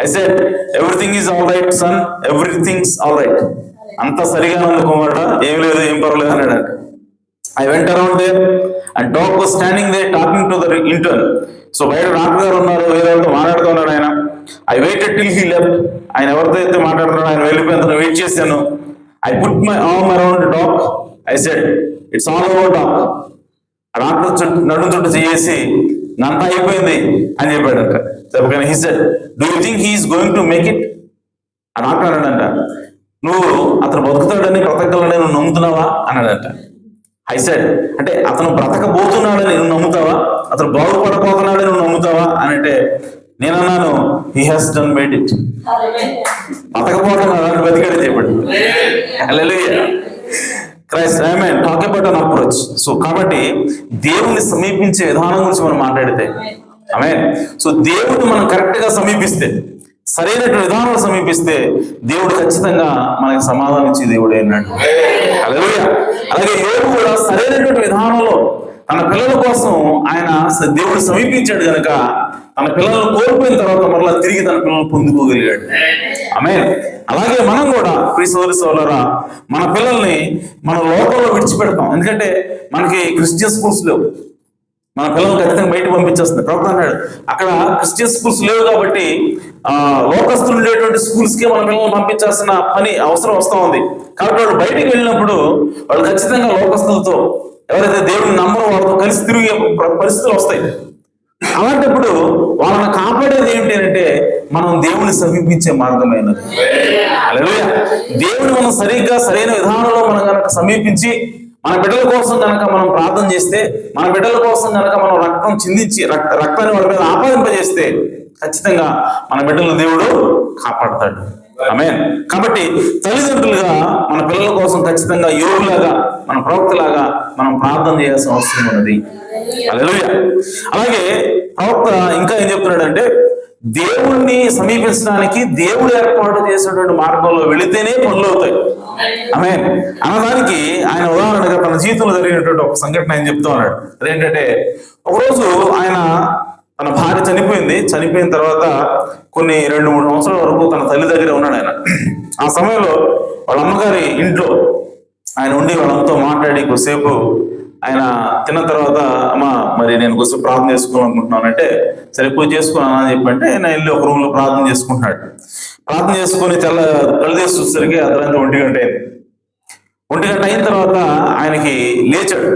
I said everything is all right son, everything's all right. అంతా సరిగా ఉంది కుమారుడా, ఏం లేదు ఏం పర్వాలేదు అన్నాడట. I went around there and doc was standing there talking to the intern. So బయట డాక్టర్ గారు ఉన్నారు, వేరే వాళ్ళతో మాట్లాడుతూ ఉన్నాడు ఆయన. I waited till he left. ఆయన ఎవరితో అయితే మాట్లాడుతున్నాడు ఆయన వెళ్ళిపోయేంత వెయిట్ చేశాను. I put my arm around doc. I said it's all over డాక్. ఆ డాక్టర్ నడుము చుట్టూ చేసి నంతా అయిపోయింది అని చెప్పాడంట. చెప్పగానే he said, do you think he is going to make it. ఆ డాక్టర్ అన్నాడంట, నువ్వు అతను బతుకుతాడని బ్రతకగలడని నువ్వు నమ్ముతున్నావా అన్నాడంట. ఐ సెడ్, అంటే అతను బ్రతకబోతున్నాడని నువ్వు నమ్ముతావా, అతను బాగుపడబోతున్నాడని నువ్వు నమ్ముతావా అని అంటే నేనన్నాను, he has done made it. బతకపోతున్నాడు బతికాడని చెప్పాడు. Hallelujah. Christ amen. Talk about an approach. So కాబట్టి దేవుని సమీపించే విధానం గురించి మనం మాట్లాడితే ఆమేన్. సో దేవుడిని మనం కరెక్ట్ గా సమీపిస్తే, సరైనటువంటి విధానంలో సమీపిస్తే దేవుడు ఖచ్చితంగా మనకి సమాధానం ఇచ్చే దేవుడే అన్నాడు. హల్లెలూయా. అలాగే యోబు కూడా సరైనటువంటి విధానంలో తన పిల్లల కోసం ఆయన దేవుడు సమీపించాడు కనుక తన పిల్లలను కోల్పోయిన తర్వాత మరలా తిరిగి తన పిల్లలను పొందుకోగలిగాడు. ఆమేన్. అలాగే మనం కూడా ప్రియ సోదరి సోదరులారా, మన పిల్లల్ని మన లోకంలో విడిచిపెడతాం. ఎందుకంటే మనకి క్రిస్టియన్ స్కూల్స్ లేవు. మన పిల్లల్ని ఖచ్చితంగా బయట పంపించేస్తుంది. ప్రవక్త అన్నాడు, అక్కడ క్రిస్టియన్ స్కూల్స్ లేవు కాబట్టి లోకస్తులు ఉండేటువంటి స్కూల్స్ కి మన పిల్లల్ని పంపించాల్సిన పని అవసరం వస్తూ ఉంది. కాబట్టి వాళ్ళు బయటికి వెళ్ళినప్పుడు వాళ్ళు ఖచ్చితంగా లోకస్తులతో, ఎవరైతే దేవుని నమ్మరో వాళ్ళతో కలిసి తిరిగే పరిస్థితులు వస్తాయి. అలాంటప్పుడు వాళ్ళని కాపాడేది ఏంటి అంటే మనం దేవుని సమీపించే మార్గమైనది. హల్లెలూయా. దేవుని మనం సరిగ్గా సరైన విధానంలో మనం కనుక సమీపించి మన బిడ్డల కోసం కనుక మనం ప్రార్థన చేస్తే, మన బిడ్డల కోసం కనుక మనం రక్తం చిందించి రక్తాన్ని వాళ్ళ మీద ఆపాదింపజేస్తే ఖచ్చితంగా మన బిడ్డలను దేవుడు కాపాడతాడు. ఆమేన్. కాబట్టి తల్లిదండ్రులుగా మన పిల్లల కోసం ఖచ్చితంగా యోగులాగా, మన ప్రవక్తలాగా మనం ప్రార్థన చేయాల్సిన అవసరం ఉన్నది. హల్లెలూయా. అలాగే ప్రవక్త ఇంకా ఏం చెప్తున్నాడంటే, దేవుణ్ణి సమీపించడానికి దేవుడు ఏర్పాటు చేసినటువంటి మార్గంలో వెళితేనే పనులు అవుతాయి. ఆమేన్. అనడానికి ఆయన ఉదాహరణగా తన జీవితంలో జరిగినటువంటి ఒక సంఘటన ఆయన చెప్తూ ఉన్నాడు. అదేంటంటే, ఒకరోజు ఆయన తన భార్య చనిపోయిన తర్వాత కొన్ని 2-3 సంవత్సరాల వరకు తన తల్లి దగ్గర ఉన్నాడు ఆయన. ఆ సమయంలో వాళ్ళ అమ్మగారి ఇంట్లో ఆయన ఉండి వాళ్ళతో మాట్లాడి కొద్దిసేపు ఆయన తిన్న తర్వాత, అమ్మ మరి నేను కొద్దిసేపు ప్రార్థన చేసుకోవాలనుకుంటున్నానంటే, సరే పూజ చేసుకున్నాను అని చెప్పంటే ఆయన వెళ్ళి ఒక రూమ్ లో ప్రార్థన చేసుకుంటున్నాడు. ప్రార్థన చేసుకుని కళ్ళు తీసి చూసేసరికి అర్ధరాత్రి 1 గంట అయింది. 1 గంట అయిన తర్వాత ఆయనకి లేచాడు.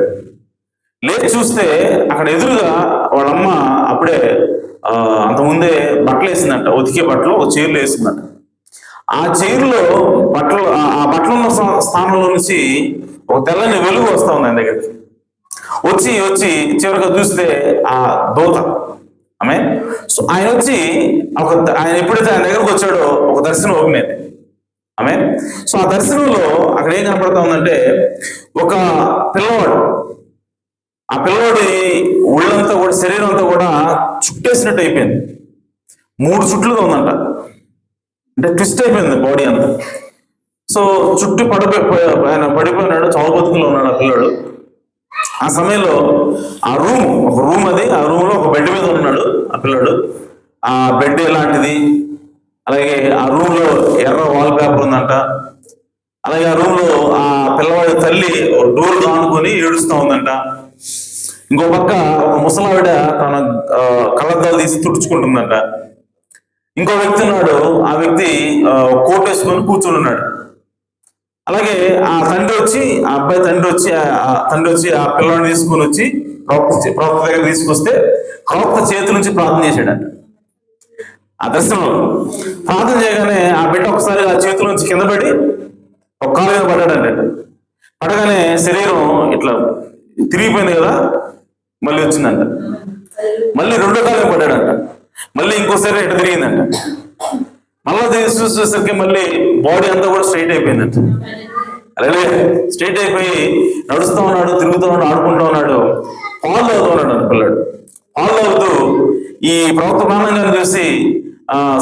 లేచి చూస్తే అక్కడ ఎదురుగా వాళ్ళమ్మ అప్పుడే అంతకుముందే బట్టలు వేసిందంట, ఉతికే బట్టలు ఒక చైర్లో వేసిందంట. ఆ చైర్లో బట్టలు, ఆ బట్టలు ఉన్న స్థానంలో నుంచి ఒక తెల్లని వెలుగు వస్తా ఉంది ఆయన దగ్గరికి. వచ్చి చివరిగా చూస్తే ఆ దూత ఆమె. సో ఆయన వచ్చి ఆయన ఎప్పుడైతే ఆయన దగ్గరకు వచ్చాడో ఒక దర్శనం ఓపెన్ అయింది ఆమె. సో ఆ దర్శనంలో అక్కడ ఏం కనపడతా ఉందంటే ఒక పిల్లవాడు, ఆ పిల్లవాడి ఒళ్ళంతా కూడా, శరీరం అంతా కూడా చుట్టేసినట్టు అయిపోయింది. 3 చుట్లుగా ఉందంట, అంటే ట్విస్ట్ అయిపోయింది బాడీ అంతా. సో చుట్టూ ఆయన పడిపోయినాడు, చావు బతుకులో ఉన్నాడు ఆ పిల్లాడు. ఆ సమయంలో ఒక రూమ్ అది, ఆ రూమ్ లో ఒక బెడ్ మీద ఉన్నాడు ఆ పిల్లాడు. ఆ బెడ్ ఎలాంటిది, అలాగే ఆ రూమ్ లో ఎర్ర వాల్ పేపర్ ఉందంట. అలాగే ఆ రూమ్ లో ఆ పిల్లవాడి తల్లి డోర్ కానుకొని ఏడుస్తూ ఉందంట. ఇంకో పక్క ఒక ముసలావిడ తన కళ్ళద్దాలు తీసి తుడుచుకుంటుందంట. ఇంకో వ్యక్తి ఉన్నాడు, ఆ వ్యక్తి కోట్ వేసుకొని కూర్చుని ఉన్నాడు. అలాగే ఆ అబ్బాయి తండ్రి వచ్చి ఆ పిల్లవాడిని తీసుకొని వచ్చి ప్రవక్త దగ్గర తీసుకొస్తే ప్రవక్త చేతి నుంచి ప్రార్థన చేశాడంట. ఆ దర్శనంలో ప్రార్థన చేయగానే ఆ బిడ్డ ఒకసారి ఆ చేతుల నుంచి కింద పడి ఒక కాలు మీద పడ్డాడంట. పడగానే శరీరం ఇట్లా తిరిగిపోయింది కదా, మళ్ళీ వచ్చిందంట. మళ్ళీ 2వ కాలు పడ్డాడంట. మళ్ళీ ఇంకోసారి ఇట్లా తిరిగిందంట. మళ్ళీ చూసేసరికి మళ్ళీ బాడీ అంతా కూడా స్ట్రైట్ అయిపోయిందంట. అలాగే స్ట్రైట్ అయిపోయి నడుస్తూ ఉన్నాడు, తిరుగుతూ ఉన్నాడు, ఆడుకుంటూ ఉన్నాడు. పాలు తాగుతూ ఉన్నాడు పిల్లాడు. పాలు తాగుతూ ఈ ప్రవక్త ప్రాణంగా చూసి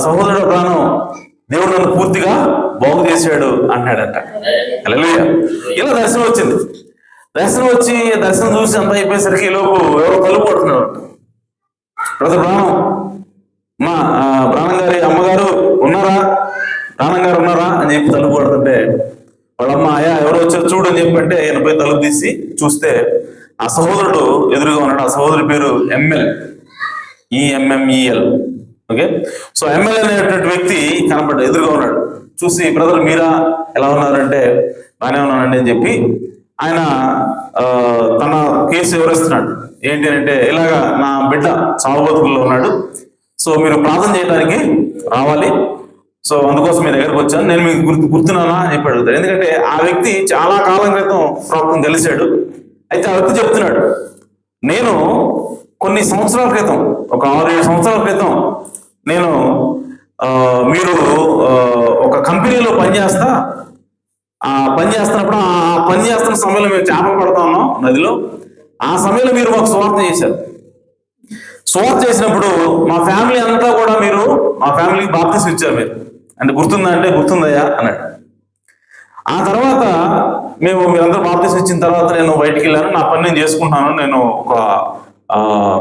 సహోదరుడు ప్రాణం, దేవుడు నన్ను పూర్తిగా బాగు చేశాడు అన్నాడంట. అలాగే ఇలా దర్శనం వచ్చింది. దర్శనం చూసి అంత అయిపోయేసరికి ఈ లోపు ఎవరో తలుపు కొడుతున్నాడు. బ్రదర్ ప్రాణం, మా ప్రాణం గారి అమ్మగారు ఉన్నారా, ప్రాణం గారు ఉన్నారా అని చెప్పి తలుపు కొడుతుంటే వాళ్ళమ్మ, అయ్యా ఎవరో వచ్చారు చూడు అని చెప్పంటే ఆయన పోయి తలుపు తీసి చూస్తే ఆ సహోదరుడు ఎదురుగా ఉన్నాడు. ఆ సహోదరుడి పేరు EMMEL. ఓకే, సో ML అనేటువంటి వ్యక్తి కనపడ్డాడు, ఎదురుగా ఉన్నాడు. చూసి బ్రదర్ మీరా, ఎలా ఉన్నారంటే బాగానే ఉన్నానండి అని చెప్పి ఆయన తన కేసు వివరిస్తున్నాడు. ఏంటి అంటే ఇలాగా నా బిడ్డ చావు బతుకుల్లో ఉన్నాడు, సో మీరు ప్రార్థన చేయడానికి రావాలి, సో అందుకోసం మీ దగ్గరకు వచ్చాను, నేను మీకు గుర్తున్నానా అని చెప్పి అడుగుతాడు. ఎందుకంటే ఆ వ్యక్తి చాలా కాలం క్రితం ప్రవక్తను కలిశాడు. అయితే ఆ వ్యక్తి చెప్తున్నాడు, నేను కొన్ని సంవత్సరాల క్రితం, ఒక 6-7 సంవత్సరాల క్రితం నేను మీరు ఒక కంపెనీలో పనిచేస్తున్నప్పుడు ఆ పనిచేస్తున్న సమయంలో మేము చేపలు పడతా ఉన్నాం నదిలో. ఆ సమయంలో మీరు మాకు సువార్త చేశారు. సువార్త చేసినప్పుడు మా ఫ్యామిలీ అంతా కూడా మా ఫ్యామిలీకి బాప్తిసం ఇచ్చారు మీరు అంటే గుర్తుందా అంటే గుర్తుందయ్యా అన్నాడు. ఆ తర్వాత మీరందరూ బాప్తిసం ఇచ్చిన తర్వాత నేను బయటికి వెళ్ళాను, నా పని నేను చేసుకుంటాను, నేను ఒక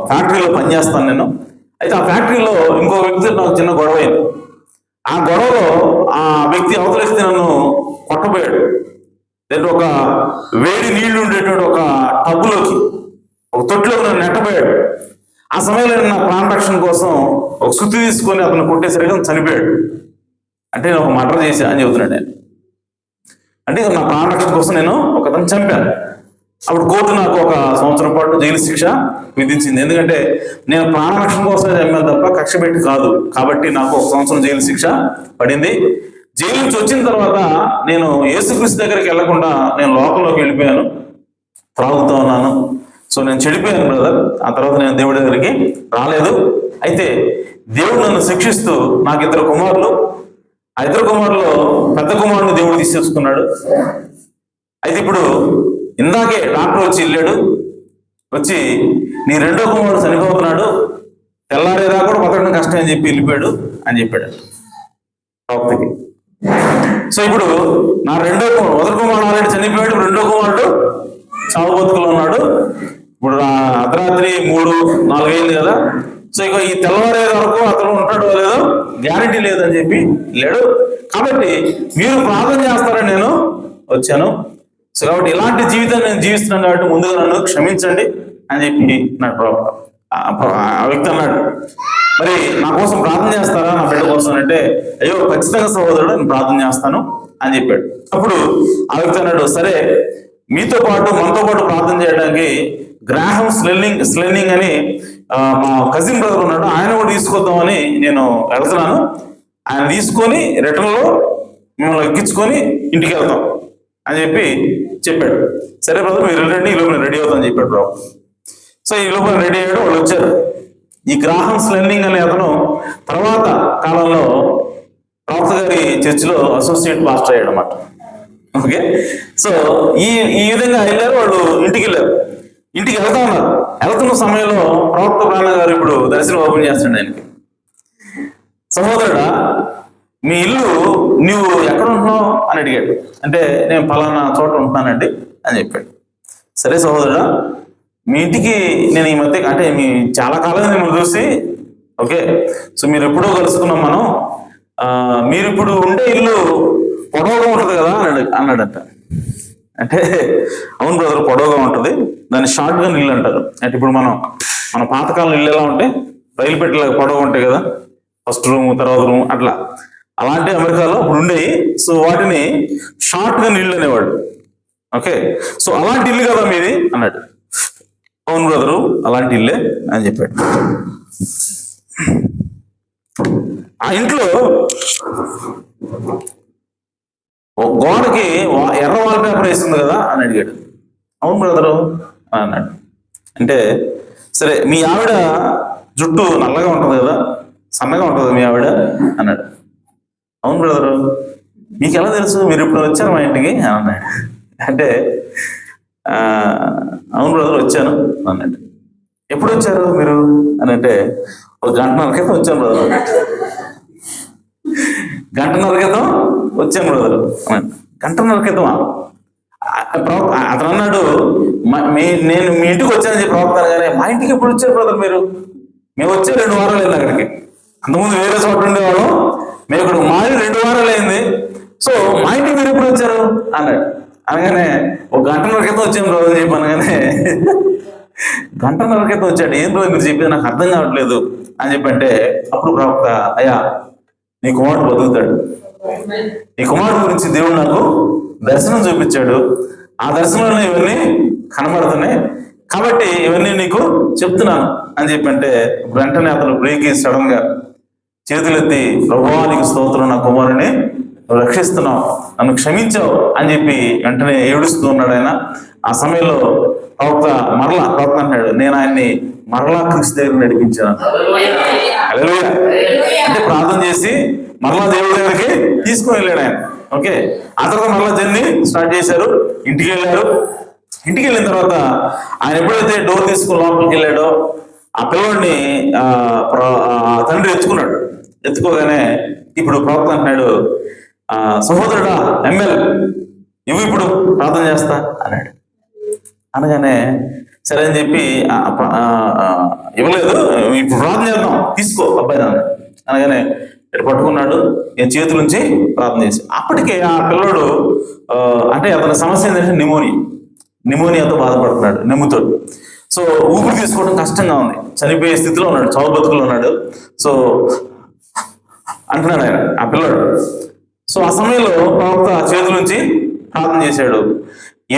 ఫ్యాక్టరీలో పనిచేస్తాను నేను. అయితే ఆ ఫ్యాక్టరీలో ఇంకో వ్యక్తి నాకు చిన్న గొడవ అయింది. ఆ గొడవలో ఆ వ్యక్తి అవతలిస్తే నన్ను కొట్టబోయాడు. లేదంటే ఒక వేడి నీళ్లు ఉండేటువంటి ఒక టబ్బులోకి, ఒక తొట్టిలోకి నన్ను నెట్టబోయాడు. ఆ సమయంలో నా ప్రాణరక్షణ కోసం ఒక సుత్తి తీసుకొని అతను కొట్టేసరికి చనిపోయాడు. అంటే నేను ఒక మర్డర్ చేశా అని చెబుతున్నాడు నేను. అంటే నా ప్రాణరక్షణ కోసం నేను ఒకతను చంపాను. అప్పుడు కోర్టు నాకు 1 సంవత్సరం పాటు జైలు శిక్ష విధించింది. ఎందుకంటే నేను ప్రాణరక్షణ కోసం చంపాను తప్ప కక్ష పెట్టి కాదు. కాబట్టి నాకు 1 సంవత్సరం జైలు శిక్ష పడింది. జైలు నుంచి వచ్చిన తర్వాత నేను యేసుక్రీస్తు దగ్గరికి వెళ్లకుండా నేను లోకంలోకి వెళ్ళిపోయాను, త్రాగుతూ ఉన్నాను. సో నేను చెడిపోయాను బ్రదర్. ఆ తర్వాత నేను దేవుడి దగ్గరికి రాలేదు. అయితే దేవుడు నన్ను శిక్షిస్తూ నాకు 2 కుమారులు, ఆ 2 కుమారుల్లో పెద్ద కుమారుని దేవుడు తీసేసుకున్నాడు. అయితే ఇప్పుడు ఇందాకే డాక్టర్ వచ్చి వెళ్ళాడు, వచ్చి నీ 2వ కుమారుడు చనిపోతున్నాడు, తెల్లారేదా కూడా బతకడం కష్టం అని చెప్పి వెళ్ళిపోయాడు అని చెప్పాడు ప్రవక్తకి. సో ఇప్పుడు నా 1వ కుమారుడు ఆల్రెడీ చనిపోయాడు, 2వ కుమారుడు చావు బతుకులో ఉన్నాడు. ఇప్పుడు అర్ధరాత్రి 3-4 అయింది కదా. సో ఇక ఈ తెల్లవారే వరకు అతను ఉంటాడో లేదో గ్యారంటీ లేదని చెప్పి లేడు. కాబట్టి మీరు ప్రార్థన చేస్తారని నేను వచ్చాను. సో కాబట్టి ఇలాంటి జీవితాన్ని నేను జీవిస్తున్నాను కాబట్టి ముందుగా నన్ను క్షమించండి అని చెప్పి నాడు ఆ వ్యక్తి అన్నాడు. మరి నా కోసం ప్రార్థన చేస్తారా నా బిడ్డ కోసం అంటే, అయ్యో ఖచ్చితంగా సహోదరుడు నేను ప్రార్థన చేస్తాను అని చెప్పాడు. అప్పుడు ఆ వ్యక్తి అన్నాడు, సరే మీతో పాటు మనతో పాటు ప్రార్థన చేయడానికి గ్రాహం స్లెన్నింగ్ అని మా కజిన్ బ్రదర్ ఉన్నాడు, ఆయన కూడా తీసుకొద్దామని నేను వెళ్తున్నాను. ఆయన తీసుకొని రిటర్న్లో మిమ్మల్ని ఎక్కించుకొని ఇంటికి వెళ్తాం అని చెప్పాడు. సరే బ్రదర్ మీరు వెళ్ళండి, ఈ లోపల రెడీ అవుతామని చెప్పాడు బ్రో. సో ఈ లోపల రెడీ అయ్యాడు, వాళ్ళు వచ్చారు. ఈ గ్రాహం స్లెన్నింగ్ అనే అతను తర్వాత కాలంలో ప్రవక్త గారి చర్చిలో అసోసియేట్ పాస్టర్ అయ్యాడు అన్నమాట. ఓకే, సో ఈ విధంగా వెళ్ళారు. వాళ్ళు ఇంటికి వెళ్ళారు. ఇంటికి వెళ్తా ఉన్నారు. వెళ్తున్న సమయంలో ప్రవక్త ప్రాణ గారు ఇప్పుడు దర్శనం ఓపెన్ చేస్తాడు ఆయనకి. సహోదరుడా, మీ ఇల్లు నువ్వు ఎక్కడ ఉంటున్నావు అని అడిగాడు. అంటే నేను పలానా చోట ఉంటున్నానండి అని చెప్పాడు. సరే సహోదరుడా, మీ ఇంటికి నేను ఈ మధ్య అంటే మీ చాలా కాలం మిమ్మల్ని చూసి, ఓకే, సో మీరు ఎప్పుడో కలుసుకున్నాం మనం, మీరు ఇప్పుడు ఉండే ఇల్లు పొడవుగా ఉంటుంది కదా అన్నాడంట. అంటే అవును బ్రదర్, పొడవుగా ఉంటుంది, దాన్ని షార్ట్ గన్ ఇల్లు అంటారు. అంటే ఇప్పుడు మన పాతకాలం ఇల్లు ఎలా ఉంటే రైలు పెట్టేలాగా పొడవుగా ఉంటాయి కదా, ఫస్ట్ రూమ్ తర్వాత రూమ్ అట్లా, అలాంటి అమెరికాలో ఇప్పుడు ఉండేవి. సో వాటిని షార్ట్ గన్ ఇల్లు అనేవాడు. ఓకే, సో అలాంటి ఇల్లు కదా మీది అన్నాడు. అవును బ్రదరు, అలాంటి ఇల్లే అని చెప్పాడు. ఆ ఇంట్లో గోడకి ఎర్ర వాల్ పేపర్ వేస్తుంది కదా అని అడిగాడు. అవును బ్రదరు అన్నాడు. అంటే సరే మీ ఆవిడ జుట్టు నల్లగా ఉంటుంది కదా, సన్నగా ఉంటుంది మీ ఆవిడ అన్నాడు. అవును బ్రదరు, మీకు ఎలా తెలుసు, మీరు ఇప్పుడు వచ్చారు మా ఇంటికి అన్నాడు. అంటే అవును బ్రదర్ వచ్చాను అన్నాడు. ఎప్పుడు వచ్చారు మీరు అని అంటే, ఒక గంటన్నర క్రితం వచ్చాను బ్రదర్ అన్నాడు. గంటన్నర క్రితం వచ్చాను బ్రదర్ అన్నాడు. గంటన్నర క్రితమా? అతను అన్నాడు, నేను మీ ఇంటికి వచ్చానని చెప్పి ప్రవక్త అనగానే, మా ఇంటికి ఎప్పుడు వచ్చారు బ్రదర్ మీరు? మేము వచ్చే 2 వారాలు అయింది అక్కడికి, అంతకుముందు వేరే చోట ఉండేవాళ్ళం, మేము ఇక్కడ మారి 2 వారాలు అయింది, సో మా ఇంటికి మీరు ఎప్పుడు వచ్చారు అన్నాడు. అనగానే ఒక గంటన్నర క్రితం వచ్చాను రోజు చెప్పి అనగానే, గంటన్నర క్రితం వచ్చాడు, ఏం రోజు మీరు చెప్పేది నాకు అర్థం కావట్లేదు అని చెప్పంటే, అప్పుడు ప్రవక్త, అయ్యా నీ కుమారుడు బతుకుతాడు, ఈ కుమారుడు గురించి దేవుడు నాకు దర్శనం చూపించాడు, ఆ దర్శనంలో ఇవన్నీ కనబడుతున్నాయి కాబట్టి ఇవన్నీ నీకు చెప్తున్నాను అని చెప్పంటే, వెంటనే అతను బ్రేక్ వేసి సడన్ గా చేతులెత్తి, ప్రభువా నీకు స్తోత్రం, నా కుమారుని రక్షిస్తున్నావు, నన్ను క్షమించావు అని చెప్పి వెంటనే ఏడుస్తూ ఉన్నాడు ఆయన. ఆ సమయంలో ప్రవక్త అంటాడు, నేను ఆయన్ని మరలా క్రీస్తు దగ్గర నడిపించాను. హల్లెలూయా. అంటే ప్రార్థన చేసి మరలా దేవుడి దగ్గరికి తీసుకుని వెళ్ళాడు ఆయన. ఓకే, ఆ తర్వాత మరలా జర్నీ స్టార్ట్ చేశారు, ఇంటికి వెళ్ళారు. ఇంటికి వెళ్ళిన తర్వాత ఆయన ఎప్పుడైతే డోర్ తీసుకుని లోపలికి వెళ్ళాడో, ఆ పిల్లవాడిని తండ్రి ఎత్తుకోగానే ఇప్పుడు ప్రవక్త అంటున్నాడు, సహోదరుడా ఎంఎల్ ఇవి ఇప్పుడు ప్రార్థన చేస్తా అన్నాడు. అనగానే సరే అని చెప్పి ఇవ్వలేదు, ఇప్పుడు ప్రార్థన చేద్దాం తీసుకో అబ్బాయి అన్నాడు. అనగానే ఇటు పట్టుకున్నాడు, నేను చేతుల నుంచి ప్రార్థన చేసి, అప్పటికే ఆ పిల్లడు అంటే అతని సమస్య ఏంటంటే నిమోనియాతో బాధపడుతున్నాడు, నెమ్ముతో. సో ఊపిరి తీసుకోవడం కష్టంగా ఉంది, చనిపోయే స్థితిలో ఉన్నాడు, చావు బతుకులో ఉన్నాడు. సో అంటున్నాడు ఆయన ఆ పిల్లడు. సో ఆ సమయంలో ప్రవక్త చేతుల నుంచి ప్రార్థన చేశాడు.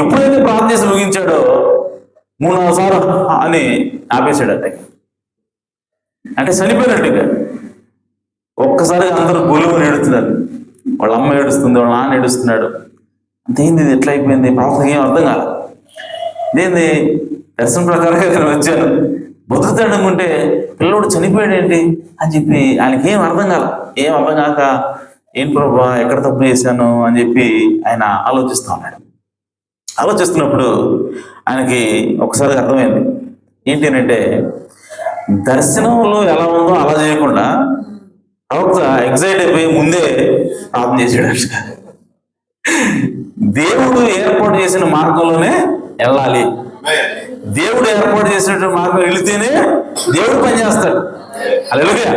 ఎప్పుడైతే ప్రార్థన చేసి ముగించాడో 3-4 సార్లు అని ఆపేశాడు. అంటే చనిపోయినట్టుగా. ఒక్కసారిగా అందరూ గొలువని ఏడుస్తున్నారు, వాళ్ళ అమ్మ ఏడుస్తుంది, వాళ్ళ నాన్న ఏడుస్తున్నాడు. అంతేంది ఇది ఎట్లా అయిపోయింది, ప్రవక్తకి ఏం అర్థం కాదు. ఇదేంది దర్శనం ప్రకారంగా వచ్చాను, బతుకుతాడు అనుకుంటే పిల్లోడు చనిపోయాడు ఏంటి అని చెప్పి ఆయనకి ఏం అర్థం కాక ఏం ప్రభా ఎక్కడ తప్పు చేశాను అని చెప్పి ఆయన ఆలోచిస్తున్నప్పుడు ఆయనకి ఒకసారి అర్థమైంది ఏంటి అంటే, దర్శనంలో ఎలా ఉందో అలా చేయకుండా ప్రవక్త ఎగ్జైట్ అయిపోయి ముందే ప్రార్థన చేసాడు. దేవుడు ఏర్పాటు చేసిన మార్గంలోనే వెళ్ళాలి, దేవుడు ఏర్పాటు చేసినటువంటి మార్గం వెళితేనే దేవుడు పనిచేస్తాడు. హల్లెలూయా.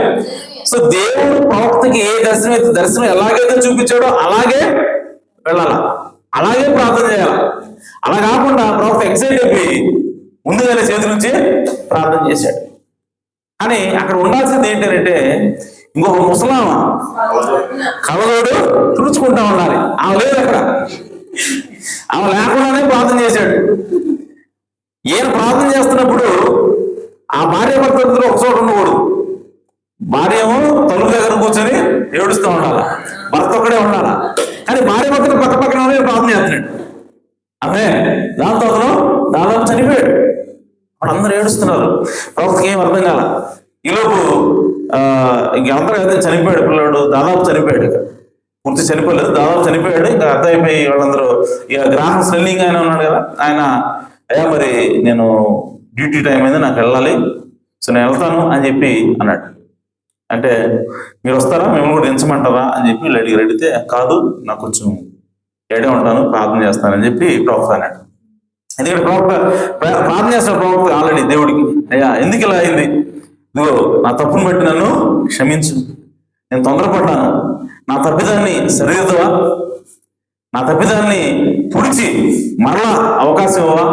సో దేవుడు ప్రవక్తకి ఏ దర్శనం ఎలాగైతే చూపించాడో అలాగే వెళ్ళాలా, అలాగే ప్రార్థన చేయాలి. అలా కాకుండా ప్రవక్త ఎక్సైట్ అయిపోయి ముందుగానే చేతి నుంచి ప్రార్థన చేశాడు. అని అక్కడ ఉండాల్సింది ఏంటంటే, ఇంకొక ముసలామ కళ్ళతోడు తుడుచుకుంటా ఉండాలి, ఆమె లేదు అక్కడ. ఆమె లేకుండానే ప్రార్థన చేశాడు. ఈయన ప్రార్థన చేస్తున్నప్పుడు ఆ భార్య భర్త ఇద్దరు ఒక చోట ఉండకూడదు. భార్య ఏమో తలుపు దగ్గర కూర్చొని ఏడుస్తూ ఉండాలా, భర్త ఒక్కడే ఉండాలా. కానీ భార్య భర్తను పక్క పక్కన ప్రార్థన చేస్తున్నాడు. అదే దాంతో అతను దాదాపు చనిపోయాడు. వాళ్ళందరూ ఏడుస్తున్నారు. ప్రవక్తకి ఏం అర్థం కాల. ఈలోపు ఇంకందరూ అయితే చనిపోయాడు పిల్లడు, దాదాపు చనిపోయాడు. పూర్తి చనిపోలేదు, దాదాపు చనిపోయాడు. ఇంకా అర్థమైపోయి వాళ్ళందరూ ఇక గ్రాహం స్వెల్లింగ్ ఆయన ఉన్నాడు కదా, ఆయన అయ్యా మరి నేను డ్యూటీ టైం అయింది, నాకు వెళ్ళాలి, సో నేను వెళ్తాను అని చెప్పి అన్నాడు. అంటే మీరు వస్తారా, మిమ్మల్ని కూడా దించమంటారా అని చెప్పి వీళ్ళు అడిగితే కాదు, నాకు కొంచెం ఏడే ఉంటాను, ప్రార్థన చేస్తానని చెప్పి ప్రవక్త అన్నాడు. ఎందుకంటే ప్రార్థన చేస్తున్న ప్రవక్త ఆల్రెడీ దేవుడికి, అయ్యా ఎందుకు ఇలా అయింది, ఇదిగో నా తప్పును బట్టి నన్ను క్షమించు, నేను తొందరపడ్డాను, నా తప్పిదాన్ని సరిదిద్దవా, నా తప్పిదాన్ని పుడిచి మరలా అవకాశం ఇవ్వవా,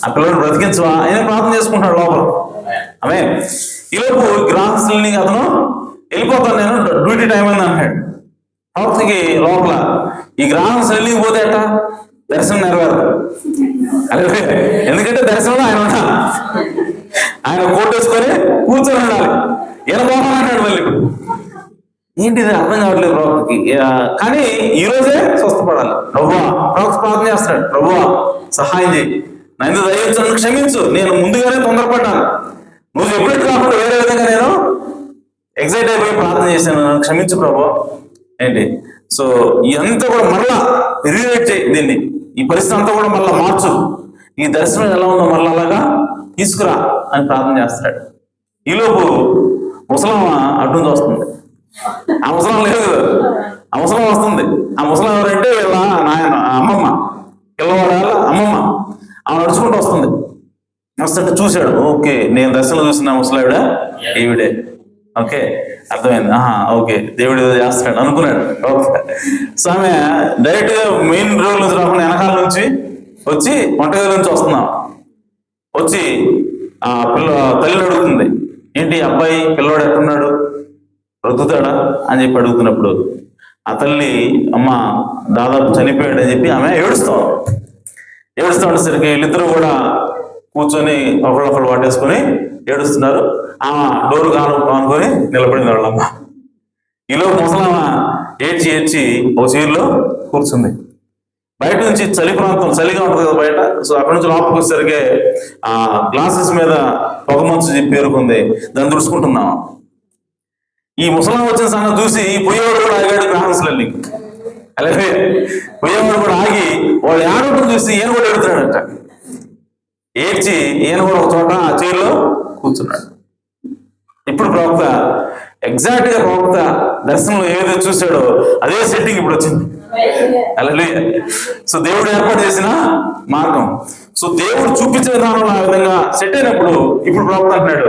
ఆ పిల్లల్ని బ్రతికించవా ఆయన ప్రార్థన చేసుకుంటాడు లోపల. ఆమె ఈలోపు గ్రాహస్తుల్ని అతను వెళ్ళిపోతాను, నేను డ్యూటీ టైం అని అన్నాడు. ప్రవక్తకి లోపల ఈ గ్రాహం శైలికి పోతే అట దర్శనం నెరవేరదు. అలాగే ఎందుకంటే దర్శనంలో ఆయన కోట్ వేసుకొని కూర్చొని ఉండాలి. ఈయన పోతానంటాడు మళ్ళీ. ఏంటిది అర్థం కావట్లేదు ప్రవక్తకి. కానీ ఈ రోజే స్వస్థపడాలి. ప్రభువా, ప్రవక్త ప్రార్థన చేస్తాడు, ప్రభువా సహాయం చేయి, నన్ను దయచేసి నన్ను క్షమించు, నేను ముందుగానే తొందరపడ్డాను, నువ్వు చెప్పినట్టు కాకుండా వేరే విధంగా నేను ఎగ్జైట్ అయిపోయి ప్రార్థన చేశాను, నన్ను క్షమించు ప్రభువా. ఏంటి సో ఇదంతా కూడా మరలా రీరేట్ చేయి, దీన్ని ఈ పరిస్థితి అంతా కూడా మళ్ళీ మార్చు, ఈ దర్శనం ఎలా ఉందో మళ్ళీ అలాగా తీసుకురా అని ప్రార్థన చేస్తాడు. ఈలోపు ముసలమ్మ అడ్డు వస్తుంది. ఆ ముసలం లేదు, ఆ ముసలం వస్తుంది. ఆ ముసలం ఎవరంటే వీళ్ళ నాయన అమ్మమ్మ, పిల్లవాడ అమ్మమ్మ. ఆమె నడుచుకుంటూ వస్తుంది. వస్తుంటే చూశాడు, ఓకే నేను దర్శనం చూసిన ముసలావిడ ఈవిడే, ఓకే అర్థమైంది, ఓకే దేవుడు చేస్తాడు అనుకున్నాడు. సో ఆమె డైరెక్ట్ గా మెయిన్ రోడ్ నుంచి రాకుండా వెనకాల నుంచి వచ్చి వంటగది నుంచి వస్తున్నాం. వచ్చి ఆ తల్లిని అడుగుతుంది, ఏంటి అబ్బాయి పిల్లవాడు ఎట్టున్నాడు, బ్రతుకుతాడా అని చెప్పి అడుగుతున్నప్పుడు ఆ తల్లి అమ్మ దాదాపు చనిపోయాడు అని చెప్పి ఆమె ఏడుస్తూ ఉండేసరికి వీళ్ళిద్దరూ కూడా కూర్చొని ఒకళ్ళొకళ్ళు వాటేసుకొని ఏడుస్తున్నారు. ఆమె డోరు కానుకొని నిలబడింది వాళ్ళమ్మ. ఈలో ముసలమ్మ ఏడ్చి ఓ చీరలో కూర్చుంది. బయట నుంచి చలి ప్రాంతం, చలిగా ఉంటుంది కదా బయట. సో అక్కడ నుంచి లోపలికి వచ్చేసరికి ఆ గ్లాసెస్ మీద పొగ మంచు పేరుకుంది, దాన్ని తుడుచుకుంటున్నాం. ఈ ముసలమ్మ వచ్చిన సంగతి చూసి పోయేవాడు కూడా ఆగాడు గ్రామస్తులన్నీ. అలాగే పోయేవాడు కూడా ఆగి వాళ్ళు ఏడవడం చూసి ఈయన కూడా ఎడుతున్నాడట. ఏడ్చి ఈయన కూడా ఒక చోట ఆ చైర్లో కూర్చున్నాడు. ఇప్పుడు ప్రవక్త ఎగ్జాక్ట్ గా ప్రవక్త దర్శనంలో ఏదైతే చూశాడో అదే సెట్టింగ్ ఇప్పుడు వచ్చింది. అలాగే సో దేవుడు ఏర్పాటు చేసిన మార్గం, సో దేవుడు చూపించే విధానంలో ఆ విధంగా సెట్ అయినప్పుడు ఇప్పుడు ప్రవక్త అంటున్నాడు,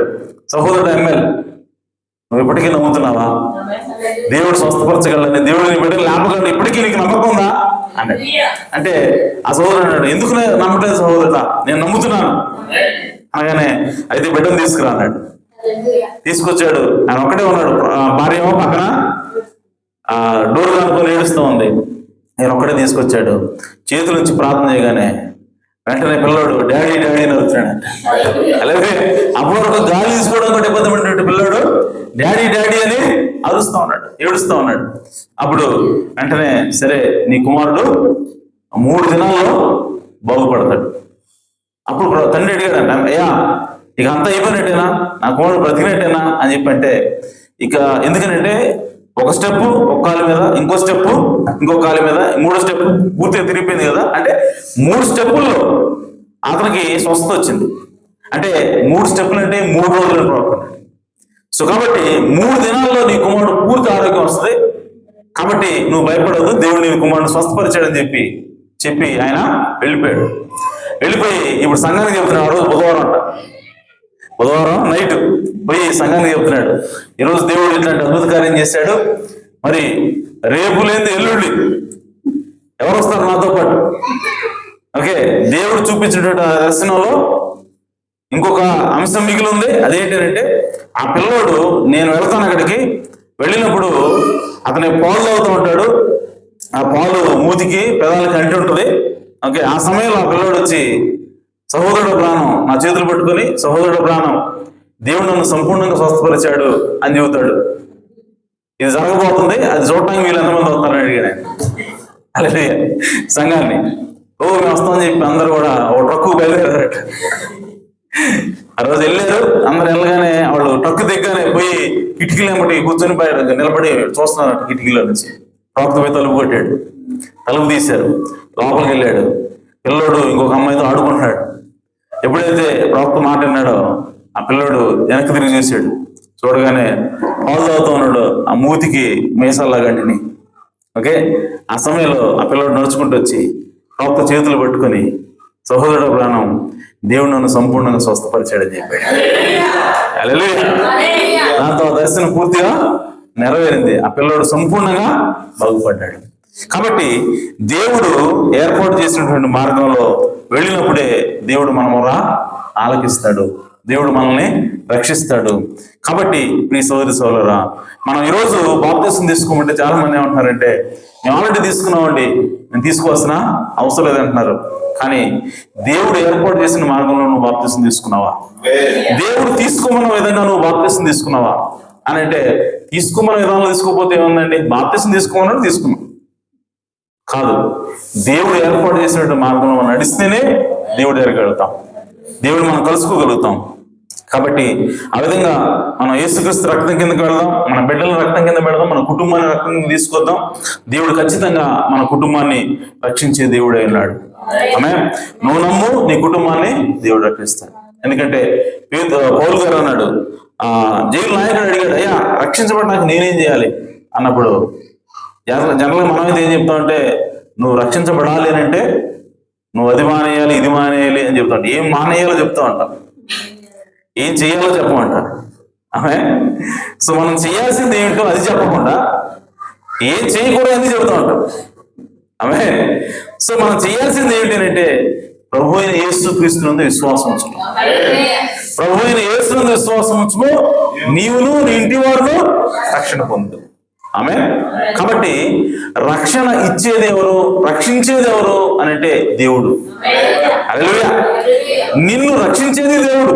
సహోదరుడు ఎమ్మెల్యే నువ్వు ఇప్పటికీ నమ్ముతున్నావా, దేవుడు స్వస్థపరచగలని, దేవుడు నీ బిడ్డలు లేపగలను, ఇప్పటికీ నీకు నమ్మకం ఉందా అన్నాడు. అంటే ఆ సహోదరుడు అన్నాడు, ఎందుకు నమ్మట్లేదు సహోదరుడా, నేను నమ్ముతున్నాను అనగానే అయితే బిడ్డను తీసుకురా అన్నాడు. తీసుకొచ్చాడు. ఆయన ఒక్కడే ఉన్నాడు, భార్య ఏమో పక్కన డోర్ కనుక్కొని ఏడుస్తూ ఉంది. ఆయన ఒక్కడే తీసుకొచ్చాడు. చేతుల నుంచి ప్రార్థన చేయగానే వెంటనే పిల్లోడు డాడీ డాడీ అని అడుగుతున్నాడు. అలాగే అప్పుడు ఒక గాలి తీసుకోవడం కూడా ఇబ్బంది పడినట్టు పిల్లోడు డాడీ డాడీ అని అరుస్తూ ఉన్నాడు, ఏడుస్తూ ఉన్నాడు. అప్పుడు వెంటనే సరే నీ కుమారుడు 3 దినాల్లో బాగుపడతాడు. అప్పుడు తండ్రి అడిగాడు, అయ్యా ఇక అంతా అయిపోయినట్టేనా, నా కుమారుడు బ్రతికినట్టేనా అని చెప్పంటే, ఇక ఎందుకనంటే ఒక స్టెప్ ఒక కాలు మీద, ఇంకో స్టెప్ ఇంకో కాలు మీద, 3వ స్టెప్ పూర్తిగా తిరిగిపోయింది కదా. అంటే 3 స్టెప్పుల్లో అతనికి స్వస్థత వచ్చింది. అంటే 3 స్టెప్పులు అంటే 3 రోజుల ప్రవర్తన. సో కాబట్టి 3 దినాల్లో నీ కుమారుడు పూర్తి ఆరోగ్యం వస్తుంది. కాబట్టి నువ్వు భయపడవద్దు, దేవుడు నీ కుమారుడు స్వస్థపరిచాడని చెప్పి ఆయన వెళ్ళిపోయాడు. వెళ్ళిపోయి ఇప్పుడు సంఘానికి చెబుతున్నాడు. ఆ రోజు బుధవారం నైట్ పోయి సంఘానికి చెప్తున్నాడు, ఈరోజు దేవుడు ఇట్లాంటి అద్భుత కార్యం చేశాడు, మరి రేపు లేదు ఎల్లుండి ఎవరు వస్తారు నాతో పాటు. ఓకే, దేవుడు చూపించినటువంటి దర్శనంలో ఇంకొక అంశం మిగిలి ఉంది. అదేంటంటే ఆ పిల్లోడు నేను వెళ్తాను అక్కడికి, వెళ్ళినప్పుడు అతని పాలు తాగుతూ ఉంటాడు. ఆ పాలు మూతికి పెదాలకి అంటి ఉంటుంది. ఓకే, ఆ సమయంలో ఆ పిల్లోడు వచ్చి సహోదరుడు ప్రాణం నా చేతులు పట్టుకొని, సహోదరుడు ప్రాణం దేవుడు నన్ను సంపూర్ణంగా స్వస్థపరిచాడు అని చెబుతాడు. ఇది జరగబోతుంది, అది చూడటానికి వీళ్ళు ఎంతమంది వస్తారని అడిగాడు ఆయన. అలాగే సంఘాన్ని మేము వస్తామని చెప్పి అందరూ కూడా ఒక ట్రక్కు బయలుదేరారట. ఆ రోజు వెళ్ళారు. అందరు వెళ్ళగానే వాళ్ళు ట్రక్కు దిగ్గానే పోయి కిటికీలు వెంబడి కూర్చొని నిలబడి చూస్తున్నారు. కిటికీలో నుంచి ప్రవక్త పోయి తలుపు కొట్టాడు. తలుపు తీశారు, లోపలికి వెళ్ళాడు. పిల్లోడు ఇంకొక అమ్మాయితో ఆడుకుంటున్నాడు. ఎప్పుడైతే ప్రవక్త మాట విన్నాడో ఆ పిల్లోడు వెనక్కి తిరిగి చూశాడు. చూడగానే పాలు తాగుతూ ఉన్నాడు, ఆ మూతికి మేసాల్లా గంటిని. ఓకే, ఆ సమయంలో ఆ పిల్లోడు నడుచుకుంటూ వచ్చి ప్రవక్త చేతులు పట్టుకొని, సహోదరుడు ప్రాణం దేవుడు నన్ను సంపూర్ణంగా స్వస్థపరిచాడని చెప్పాడు. దాంతో దర్శనం పూర్తిగా నెరవేరింది. ఆ పిల్లోడు సంపూర్ణంగా బాగుపడ్డాడు. కాబట్టి దేవుడు ఏర్పాటు చేసినటువంటి మార్గంలో వెళ్ళినప్పుడే దేవుడు మన మొర ఆలకిస్తాడు, దేవుడు మనల్ని రక్షిస్తాడు. కాబట్టి మీ సోదరి సోదరురా, మనం ఈరోజు బాప్తిసం తీసుకోమంటే చాలా మంది ఏమంటున్నారంటే, మేము ఆల్రెడీ తీసుకున్నామండి, నేను తీసుకోవాల్సిన అవసరం లేదంటున్నారు. కానీ దేవుడు ఏర్పాటు చేసిన మార్గంలో నువ్వు బాప్తిసం తీసుకున్నావా? దేవుడు తీసుకోమన్న విధంగా నువ్వు బాప్తిసం తీసుకున్నావా అని అంటే, తీసుకోమన్న విధానంలో తీసుకోకపోతే ఏముందండి? బాప్తిసం తీసుకోమన్నాడు, తీసుకున్నాం కాదు. దేవుడు ఏర్పాటు చేసినటువంటి మార్గంలో మనం నడిస్తేనే దేవుడు దగ్గరికి వెళ్తాం, దేవుడు మనం కలుసుకోగలుగుతాం. కాబట్టి ఆ విధంగా మనం యేసుక్రీస్తు రక్తం కిందకి వెళ్దాం, మన బిడ్డల రక్తం కింద పెడదాం, మన కుటుంబాన్ని రక్తం కింద తీసుకొద్దాం. దేవుడు ఖచ్చితంగా మన కుటుంబాన్ని రక్షించే దేవుడే ఉన్నాడు. ఆమేన్. నువ్వు నమ్ము, నీ కుటుంబాన్ని దేవుడు రక్షిస్తాడు. ఎందుకంటే పౌలు గారు అన్నాడు, జైలు నాయకుడు అడిగాడు, అయ్యా రక్షించబడడానికి నేనేం చేయాలి అన్నప్పుడు, జనరల్గా మనమైతే ఏం చెప్తామంటే, నువ్వు రక్షించబడాలి అని అంటే నువ్వు అది మానేయాలి, ఇది మానేయాలి అని చెప్తావు. ఏం మానేయాలో చెప్తావు అంట, ఏం చేయాలో చెప్పమంటారు. ఆమె సో మనం చేయాల్సింది ఏంటో అది చెప్పకుండా ఏం చేయకూడదు అని చెబుతూ ఉంటాం. ఆమె సో మనం చేయాల్సింది ఏంటంటే, ప్రభు అయిన యేసుక్రీస్తునందు విశ్వాసం ఉంచుకో. ప్రభు అయిన యేసునందు విశ్వాసం ఉంచుకో, నీవును నీ ఇంటి వారును రక్షణ పొందు. ఆమె కాబట్టి రక్షణ ఇచ్చేది ఎవరు, రక్షించేది ఎవరు అని అంటే దేవుడు. హల్లెలూయా. నిన్ను రక్షించేది దేవుడు,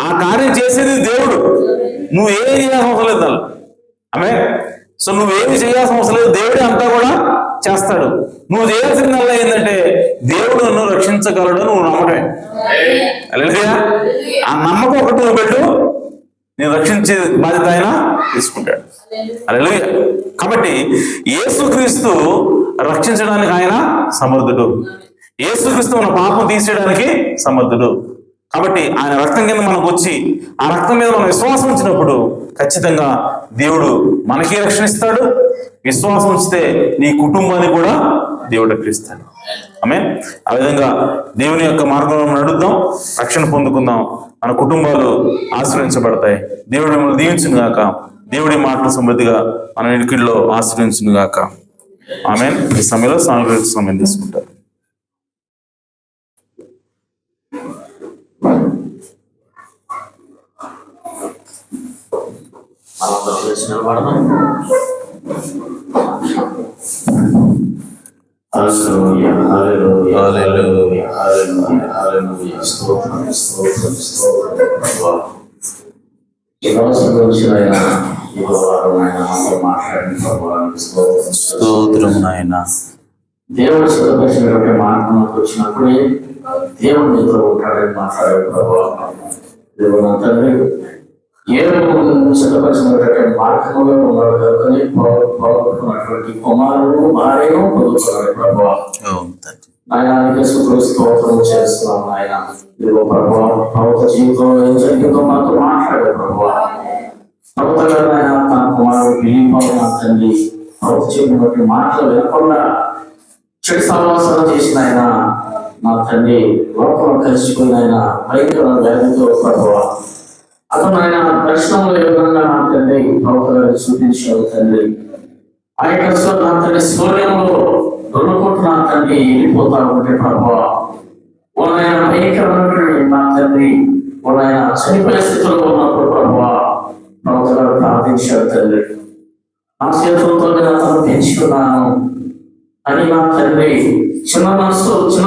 ఆ కార్యం చేసేది దేవుడు. నువ్వేం చేయాల్సిన అవసరం లేదు. ఆమె సో నువ్వేమి చేయాల్సిన అవసరం లేదు, దేవుడే అంతా కూడా చేస్తాడు. నువ్వు చేయాల్సిందల్లా ఏంటంటే, దేవుడు నన్ను రక్షించగలడు నువ్వు నమ్మటమే. హల్లెలూయా. ఆ నమ్మకం ఒకటి నువ్వు పెట్టు, నేను రక్షించే బాధ్యత ఆయన తీసుకుంటాడు. హల్లెలూయా. కాబట్టి యేసుక్రీస్తు రక్షించడానికి ఆయన సమర్థుడు. యేసుక్రీస్తు మన పాపం తీసేయడానికి సమర్థుడు. కాబట్టి ఆయన రక్తం కింద మనకు వచ్చి, ఆ రక్తం మీద మనం విశ్వాసం ఉంచినప్పుడు ఖచ్చితంగా దేవుడు మనకి రక్షణిస్తాడు. విశ్వాసం ఉంచితే నీ కుటుంబాన్ని కూడా దేవుడు రక్షిస్తాడు. ఆమేన్. ఆ విధంగా దేవుని యొక్క మార్గంలో నడుద్దాం, రక్షణ పొందుకుందాం, మన కుటుంబాలు ఆశ్రయించబడతాయి. దేవుడు మిమ్మల్ని దీవించును గాక. దేవుడి మాటలు సమృద్ధిగా మన ఇడికిల్లో ఆశ్రయించును గాక. ఆమేన్. ఈ సమయంలో సాంఘిక సమయం తీసుకుంటారు. స్తోత్రం నాయనా. దేవుడు సిద్ధపరిచినటువంటి మార్గంలోకి వచ్చినప్పుడే దేవుడు నీతో ఉంటాడని మాట్లాడే ప్రభావ దేవుడు తండ్రి ఏ సిద్ధపరిచినటువంటి మార్గంలో ఉన్నాడు కనుకనే పోగొట్టుకున్నటువంటి కుమారుడు భార్యను పొందుతున్నాడు ప్రభావ. ఆయన స్తోత్రం చేస్తున్నాం. ఆయన ఇదిగో ప్రభావ ప్రభుత్వ జీవితంలో ఏం జరిగిందో మాతో మాట్లాడే ప్రభావ. ప్రభుత్వ గారు ఆయన తన కుమారుడు పిలిపోయిన తండ్రి ప్రభుత్వ చెప్పినటువంటి మాటలు వినకుండా చెడు సహవాసన చేసిన ఆయన నా తండ్రి లోకంలో కలిసిపోయిన ఆయన భయంకర వ్యాధితో ప్రభావ అతను ఆయన దర్శనంలో ఏ విధంగా నా తండ్రి ప్రభుత్వ గారు చూపించాడు తండ్రి. ఆ యొక్క నా తండ్రి సూర్యంలో దొరుకుంటూ నా తండ్రి వెళ్ళిపోతా ఉంటే ప్రభావ వాళ్ళైనా భయంకరమైనటువంటి నా తండ్రి వాళ్ళైనా చనిపోయే స్థితిలో ఉన్నప్పుడు ప్రభావ ప్రభుత్వ గారు ప్రార్థించాడు తండ్రి. నా చేతులతో నేను అతను పెంచుకున్నాను, అని నా తండ్రి చిన్న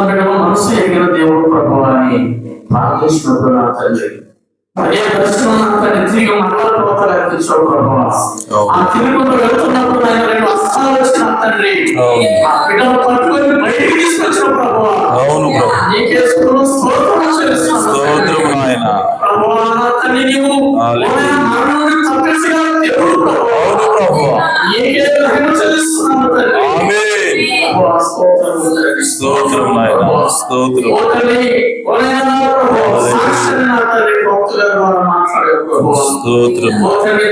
బిడ్డ మనసు ఎరిగిన దేవుడు ప్రభు అని ప్రార్థించినప్పుడు నా తండ్రి అదే దర్శనం నా తండ్రి తిరిగి మరలా తెచ్చావు ప్రభు. ఆ తిరుగుతూ వెళ్తున్నప్పుడు ఆయన 2 హస్తాలు వచ్చిన తండ్రి ఆ బిడ్డను పట్టుకొని బయటికి తీసుకొచ్చిన ప్రభు. నీకే స్తోత్రం చేస్తున్నాను ఆయన ప్రభు. నా తండ్రి నీవు మరణాన్ని తప్పించగల దేవుడు ప్రభు. నీకే మహిమ చెల్లిస్తున్నాను తండ్రి. స్తోత్రం ఆయన స్తోత్రం స్తోత్రం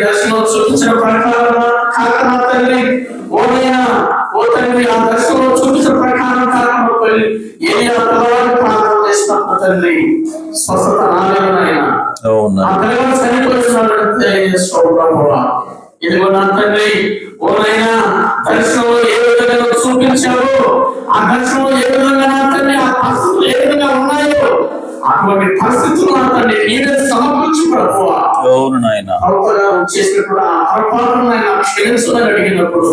దర్శనం చూపించిన ప్రకారం చూపించిన ప్రకారం తండ్రి స్వస్థత ఇదిగో నా తండ్రి ఓనైనా దర్శనంలో ఏ విధంగా చూపించావో ఆ దర్శనంలో ఏ విధంగా నా తండ్రి ఆ పరిస్థితులు ఏ విధంగా ఉన్నాయో అటువంటి పరిస్థితులు నా తండ్రి నీవే సమకూర్చి ప్రభువా చేసినప్పుడు ఆ పొరపాటును ఆయన క్షమించమని అడిగినప్పుడు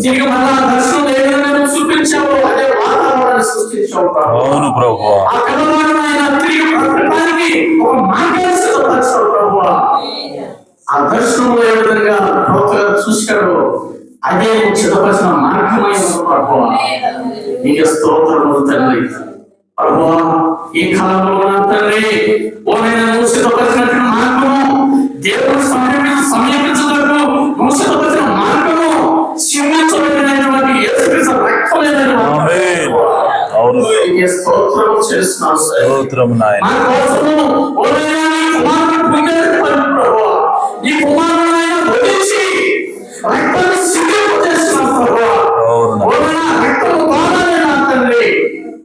తిరిగి మళ్ళా దర్శనంలో ఏ విధంగా చూపించావో అదే వాతావరణాన్ని సృష్టించావు ప్రభువా. ఆ పిల్లవాడిని ఆయన తిరిగి బ్రతకడానికి ఒక మార్గాన్ని సిద్ధపరిచావు ప్రభువా. ఆ దర్శనంలో ఏ విధంగా చూశాడో అదే సిద్ధపరిచిన మార్గమై ప్రభువా. నీకు స్తోత్రములు తండ్రి. ప్రభువా ఈ కాలంలో నా తండ్రి ఓనైనా నువ్వు సిద్ధపరిచినటువంటి మార్గము దేవుడు సమీపించుటకు నువ్వు సిద్ధపరిచిన మార్గము సింహించబడినటువంటి యేసుక్రీస్తు రక్తమైనటువంటి స్తోత్రం చేస్తున్నాను నా కోసము ఓనైనా నీ కుమారుని పుణ్యపడి ప్రభువా. నీ కుమారుని వదిలించి రక్తాన్ని సిద్ధింపజేస్తున్నావు ప్రభువా. ఓనైనా రక్తము ద్వారానే నా తండ్రి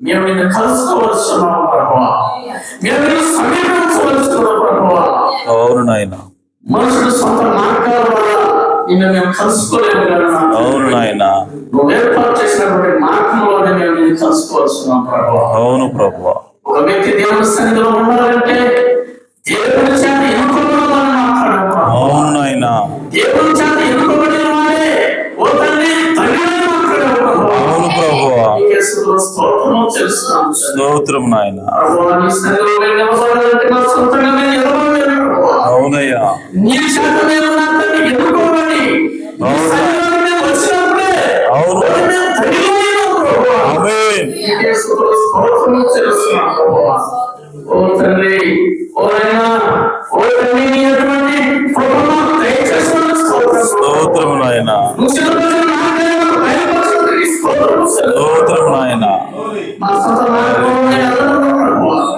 మేము నిన్ను కలుసుకోవచ్చున్నాం ప్రభువా. మేము నిన్ను సమీపించవచ్చున్నాం ప్రభువా. అవును నాయన. మనుషులు సొంత మార్గాల వల్ల నిన్ను మేము కలుసుకోలేము కదా. అవును నాయన. నువ్వు ఏర్పాటు చేసినటువంటి మార్గంలోనే మేము నిన్ను కలుసుకోవచ్చున్నాం ప్రభువా. అవును ప్రభువా. ఒక వ్యక్తి దేవుని సన్నిధిలో ఉండాలంటే దేవుని చేత ఎన్నుకోబడాలని మాట్లాడాము. అవును నాయన. దేవుని చేత ఎన్నుకోబడిన వాడే ఓ తండ్రి తండ్రి మాట్లాడాము. అవును ప్రభువా. స్తోత్రం చేస్తున్నాము. స్తోత్రం నాయన. నీ సన్నిధిలో నిలబడాలంటే నా సొంతంగా నేను నిలబడలేను ప్రభువా. అవునయ్యా. నీ చేత నేను నా తండ్రి ఎన్నుకోబడి నీ సన్నిధిలో నేను వచ్చినప్పుడే అవును ప్రభువా. ఆమేన్. స్తోత్రం చేస్తున్నాము ప్రభువా. ఓ తండ్రి ఓనైనా ఓ తండ్రి నీ అటువంటి కృపను దయచేసిన స్తోత్రం నాయన. స్తోత్రం నాయన.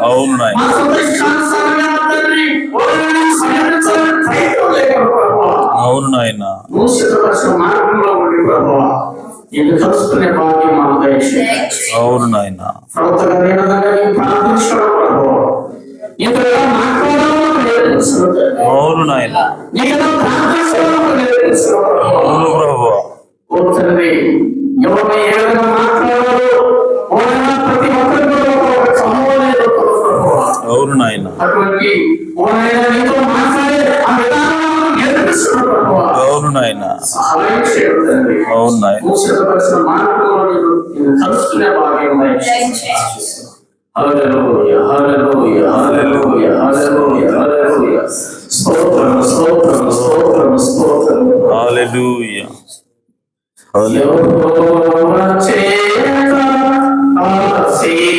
అవును నాయన. అవును నాయన. కలుసుకునే భాగ్యం మాకు దయచేయండి. అవును నాయన. అవును నాయన. అవును ప్రభువా. ఓ తండ్రి ఎవరిని ఏ విధంగా మాట్లాడాలో ప్రతి ఒక్కరిలో ఒక సమూహం ప్రభువా. అవును నాయన. అటువంటి నీతో మాట్లాడే ఆ విధానం నేర్పిస్తున్న ప్రభువా. అవును నాయన. సహాయం చేయండి తండ్రి. అవును నాయన. మూసిపరిచిన మార్గంలో నేను కలుసుకునే భాగ్యం హల్లెలూయా హల్లెలూయా హల్లెలూయా హల్లెలూయా హల్లెలూయా. స్తోత్రం స్తోత్రం స్తోత్రం స్తోత్రం. హల్లెలూయా. యెహోవా చేత ఆశీర్వదింపబడిన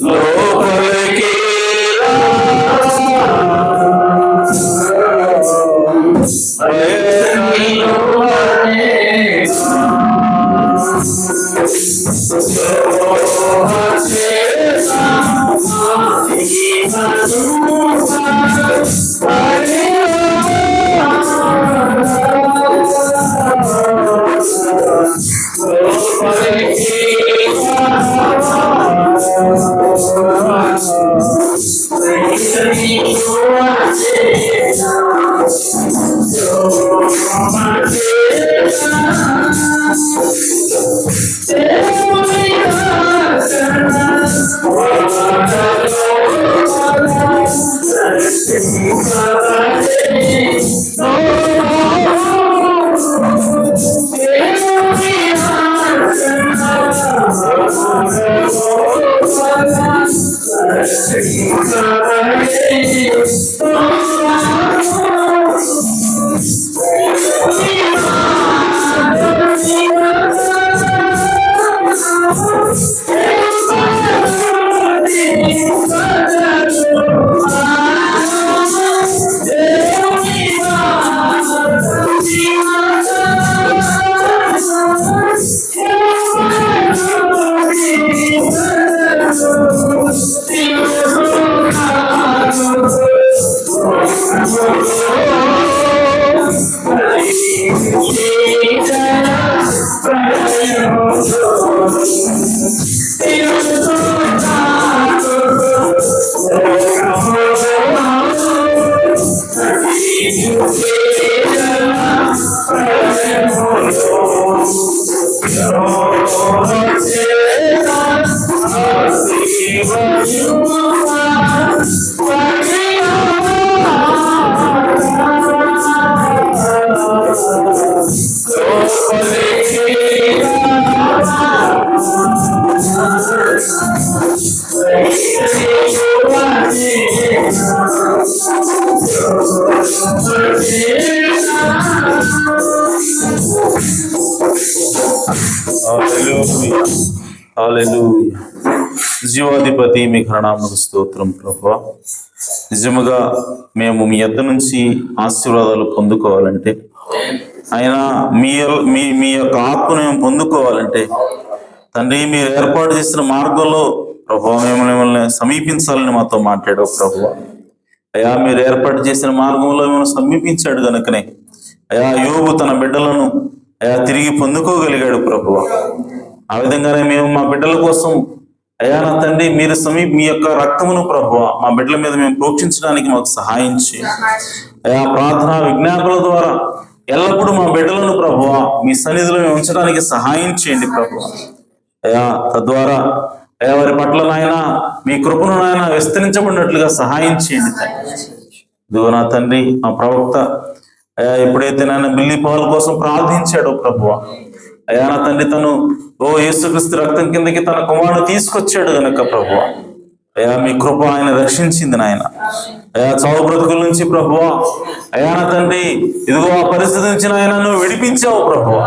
లోపలికి రా. హల్లెలూయా, హల్లెలూయా. జీవాధిపతి మీ ఘననామముకు స్తోత్రం ప్రభువా. నిజముగా మేము మీ యొద్ద నుంచి ఆశీర్వాదాలు పొందుకోవాలంటే, ఆయన మీ మీ మీ యొక్క ఆత్మను మేము పొందుకోవాలంటే తండ్రి, మీరు ఏర్పాటు చేసిన మార్గంలో ప్రభువా మేము మిమ్మల్ని సమీపించాలని మాతో మాట్లాడావు ప్రభువా. అయా, మీరు ఏర్పాటు చేసిన మార్గంలో మిమ్మల్ని సమీపించాడు కనుకనే అయా యోబు తన బిడ్డలను అయా తిరిగి పొందుకోగలిగాడు ప్రభువా. ఆ విధంగానే మేము మా బిడ్డల కోసం అయా నా తండ్రి, మీరు మీ యొక్క రక్తమును ప్రభువా మా బిడ్డల మీద మేము ప్రోక్షించడానికి మాకు సహాయం చేయండి. అయా, ప్రార్థన విజ్ఞాపనల ద్వారా ఎల్లప్పుడూ మా బిడ్డలను ప్రభువా మీ సన్నిధిలో మేము ఉంచడానికి సహాయం చేయండి ప్రభువా. అయా, తద్వారా అయా వారి పట్ల నాయన మీ కృపను నాయన విస్తరించబడినట్లుగా సహాయం చేయండి తండ్రి. ఇదిగో నా తండ్రి, మా ప్రవక్త అయా ఎప్పుడైతే నాయన బిల్లి పాలు కోసం ప్రార్థించాడో ప్రభువా, అయా నా తండ్రి తను యేసుక్రీస్తు రక్తం కిందకి తన కుమారుడు తీసుకొచ్చాడు గనక ప్రభువా, అయా మీ కృప ఆయన రక్షించింది నాయన. అయా చావు బ్రతుకుల నుంచి ప్రభువా అయా నా తండ్రి ఇదిగో ఆ పరిస్థితి నుంచి నాయన నువ్వు విడిపించావు ప్రభువా.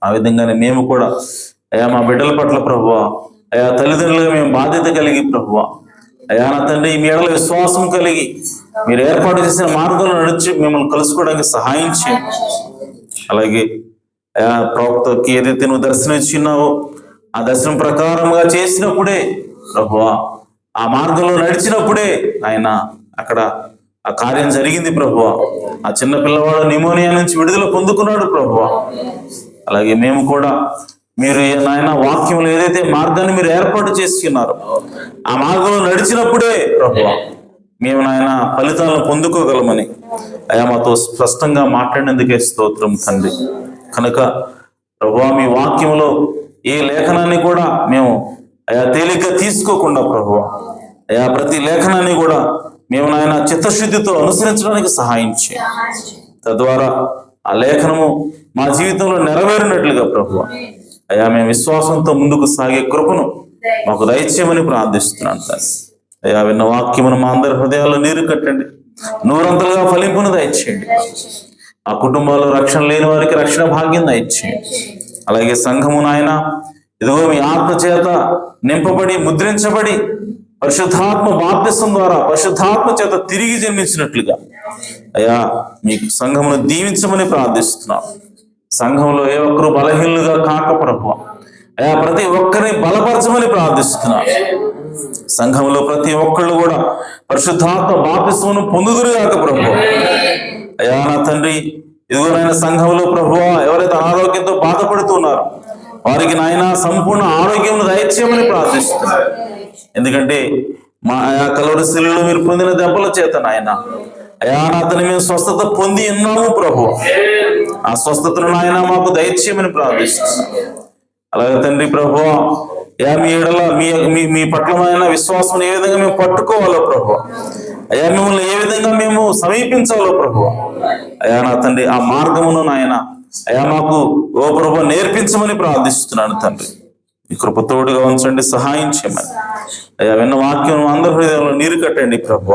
ఆ విధంగానే మేము కూడా అయా మా బిడ్డల పట్ల ప్రభువా అయా తల్లిదండ్రులుగా మేము బాధ్యత కలిగి ప్రభువా అయా నా తండ్రి మీ ఎడల విశ్వాసం కలిగి మీరు ఏర్పాటు చేసిన మార్గంలో నడిచి మిమ్మల్ని కలుసుకోవడానికి సహాయం చేయండి. అలాగే అయా ప్రవక్తకి ఏదైతే నువ్వు దర్శనం ఇచ్చినావో ఆ దర్శనం ప్రకారంగా చేసినప్పుడే ప్రభువా, ఆ మార్గంలో నడిచినప్పుడే ఆయన అక్కడ ఆ కార్యం జరిగింది ప్రభువా. ఆ చిన్న పిల్లవాడు నిమోనియా నుంచి విడుదల పొందుకున్నాడు ప్రభువా. అలాగే మేము కూడా మీరు నాయన వాక్యంలో ఏదైతే మార్గాన్ని మీరు ఏర్పాటు చేసుకున్నారో ఆ మార్గంలో నడిచినప్పుడే ప్రభువా మేము నాయన ఫలితాలను పొందుకోగలమని అయా మాతో స్పష్టంగా మాట్లాడినందుకే స్తోత్రం తండ్రి. కనుక ప్రభువా మీ వాక్యంలో ఏ లేఖనాన్ని కూడా మేము అయా తేలిక తీసుకోకుండా ప్రభువా అయా ప్రతి లేఖనాన్ని కూడా మేము నాయన చిత్తశుద్ధితో అనుసరించడానికి సహాయం చేయండి. తద్వారా ఆ లేఖనము మా జీవితంలో నెరవేరినట్లుగా ప్రభువా అయా మేము విశ్వాసంతో ముందుకు సాగే కృపను మాకు దయచేయమని ప్రార్థిస్తున్నాను సార్. అయా విన్న వాక్యమును మా అందరి హృదయాల్లో నీరు కట్టండి, నూరంతలుగా ఫలింపును దయచేయండి. ఆ కుటుంబాల్లో రక్షణ లేని వారికి రక్షణ భాగ్యం దయచేయండి. అలాగే సంఘము నాయన ఇదిగో మీ ఆత్మ చేత నింపబడి ముద్రించబడి పరిశుద్ధాత్మ బాప్తిసం ద్వారా పరిశుద్ధాత్మ చేత తిరిగి జన్మించినట్లుగా అయా మీ సంఘమును దీవించమని ప్రార్థిస్తున్నాం. సంఘంలో ఏ ఒక్కరు బలహీనులుగా కాక ప్రభువా అయా ప్రతి ఒక్కరిని బలపరచమని ప్రార్థిస్తున్నాం. సంఘంలో ప్రతి ఒక్కళ్ళు కూడా పరిశుద్ధాత్మ బాప్తిసమును పొందుదురుగాక ప్రభువా. అయా నా తండ్రి ఇదిగో నాయన సంఘంలో ప్రభువా ఎవరైతే అనారోగ్యంతో బాధపడుతున్నారో వారికి నాయన సంపూర్ణ ఆరోగ్యం దయచేయమని ప్రార్థిస్తున్నారు. ఎందుకంటే మా ఆయా కలవరి శిలువలో మీరు పొందిన దెబ్బల చేత నాయన అయా నా తండ్రి మేము స్వస్థత పొంది ఉన్నాము ప్రభు. ఆ స్వస్థతను నాయన మాకు దయచేయమని ప్రార్థిస్తున్నాం. అలాగే తండ్రి ప్రభువా అయా మీ ఎడల మీ పట్లమైన విశ్వాసం ఏ విధంగా మేము పట్టుకోవాలో ప్రభు, అయా మిమ్మల్ని ఏ విధంగా మేము సమీపించాలో ప్రభు, అయా నా తండ్రి ఆ మార్గమును నాయన అయా మాకు ఓ ప్రభు నేర్పించమని ప్రార్థిస్తున్నాను తండ్రి. ఈ కృపతోడుగా ఉంచండి, సహాయం చేయమని అయా విన్న వాక్యం అందరి హృదయంలో నీరు కట్టండి ప్రభు.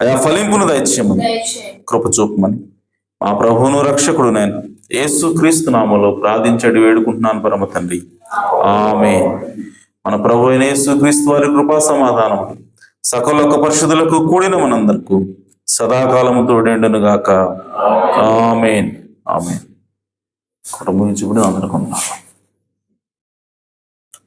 అయా ఫలింపును దయచేయమని కృప చూపమని మా ప్రభువును రక్షకుడు నేను యేసుక్రీస్తు నామములో ప్రార్థించడి వేడుకుంటున్నాను పరమ తండ్రి, ఆమేన్. మన ప్రభు అయిన యేసుక్రీస్తు వారి కృపా సమాధానం సకల పరిశుద్ధులకు కూడిన మనందరకు సదాకాలము తోడేండును గాక, ఆమేన్ ఆమేన్. కుటుంబం అందరికీ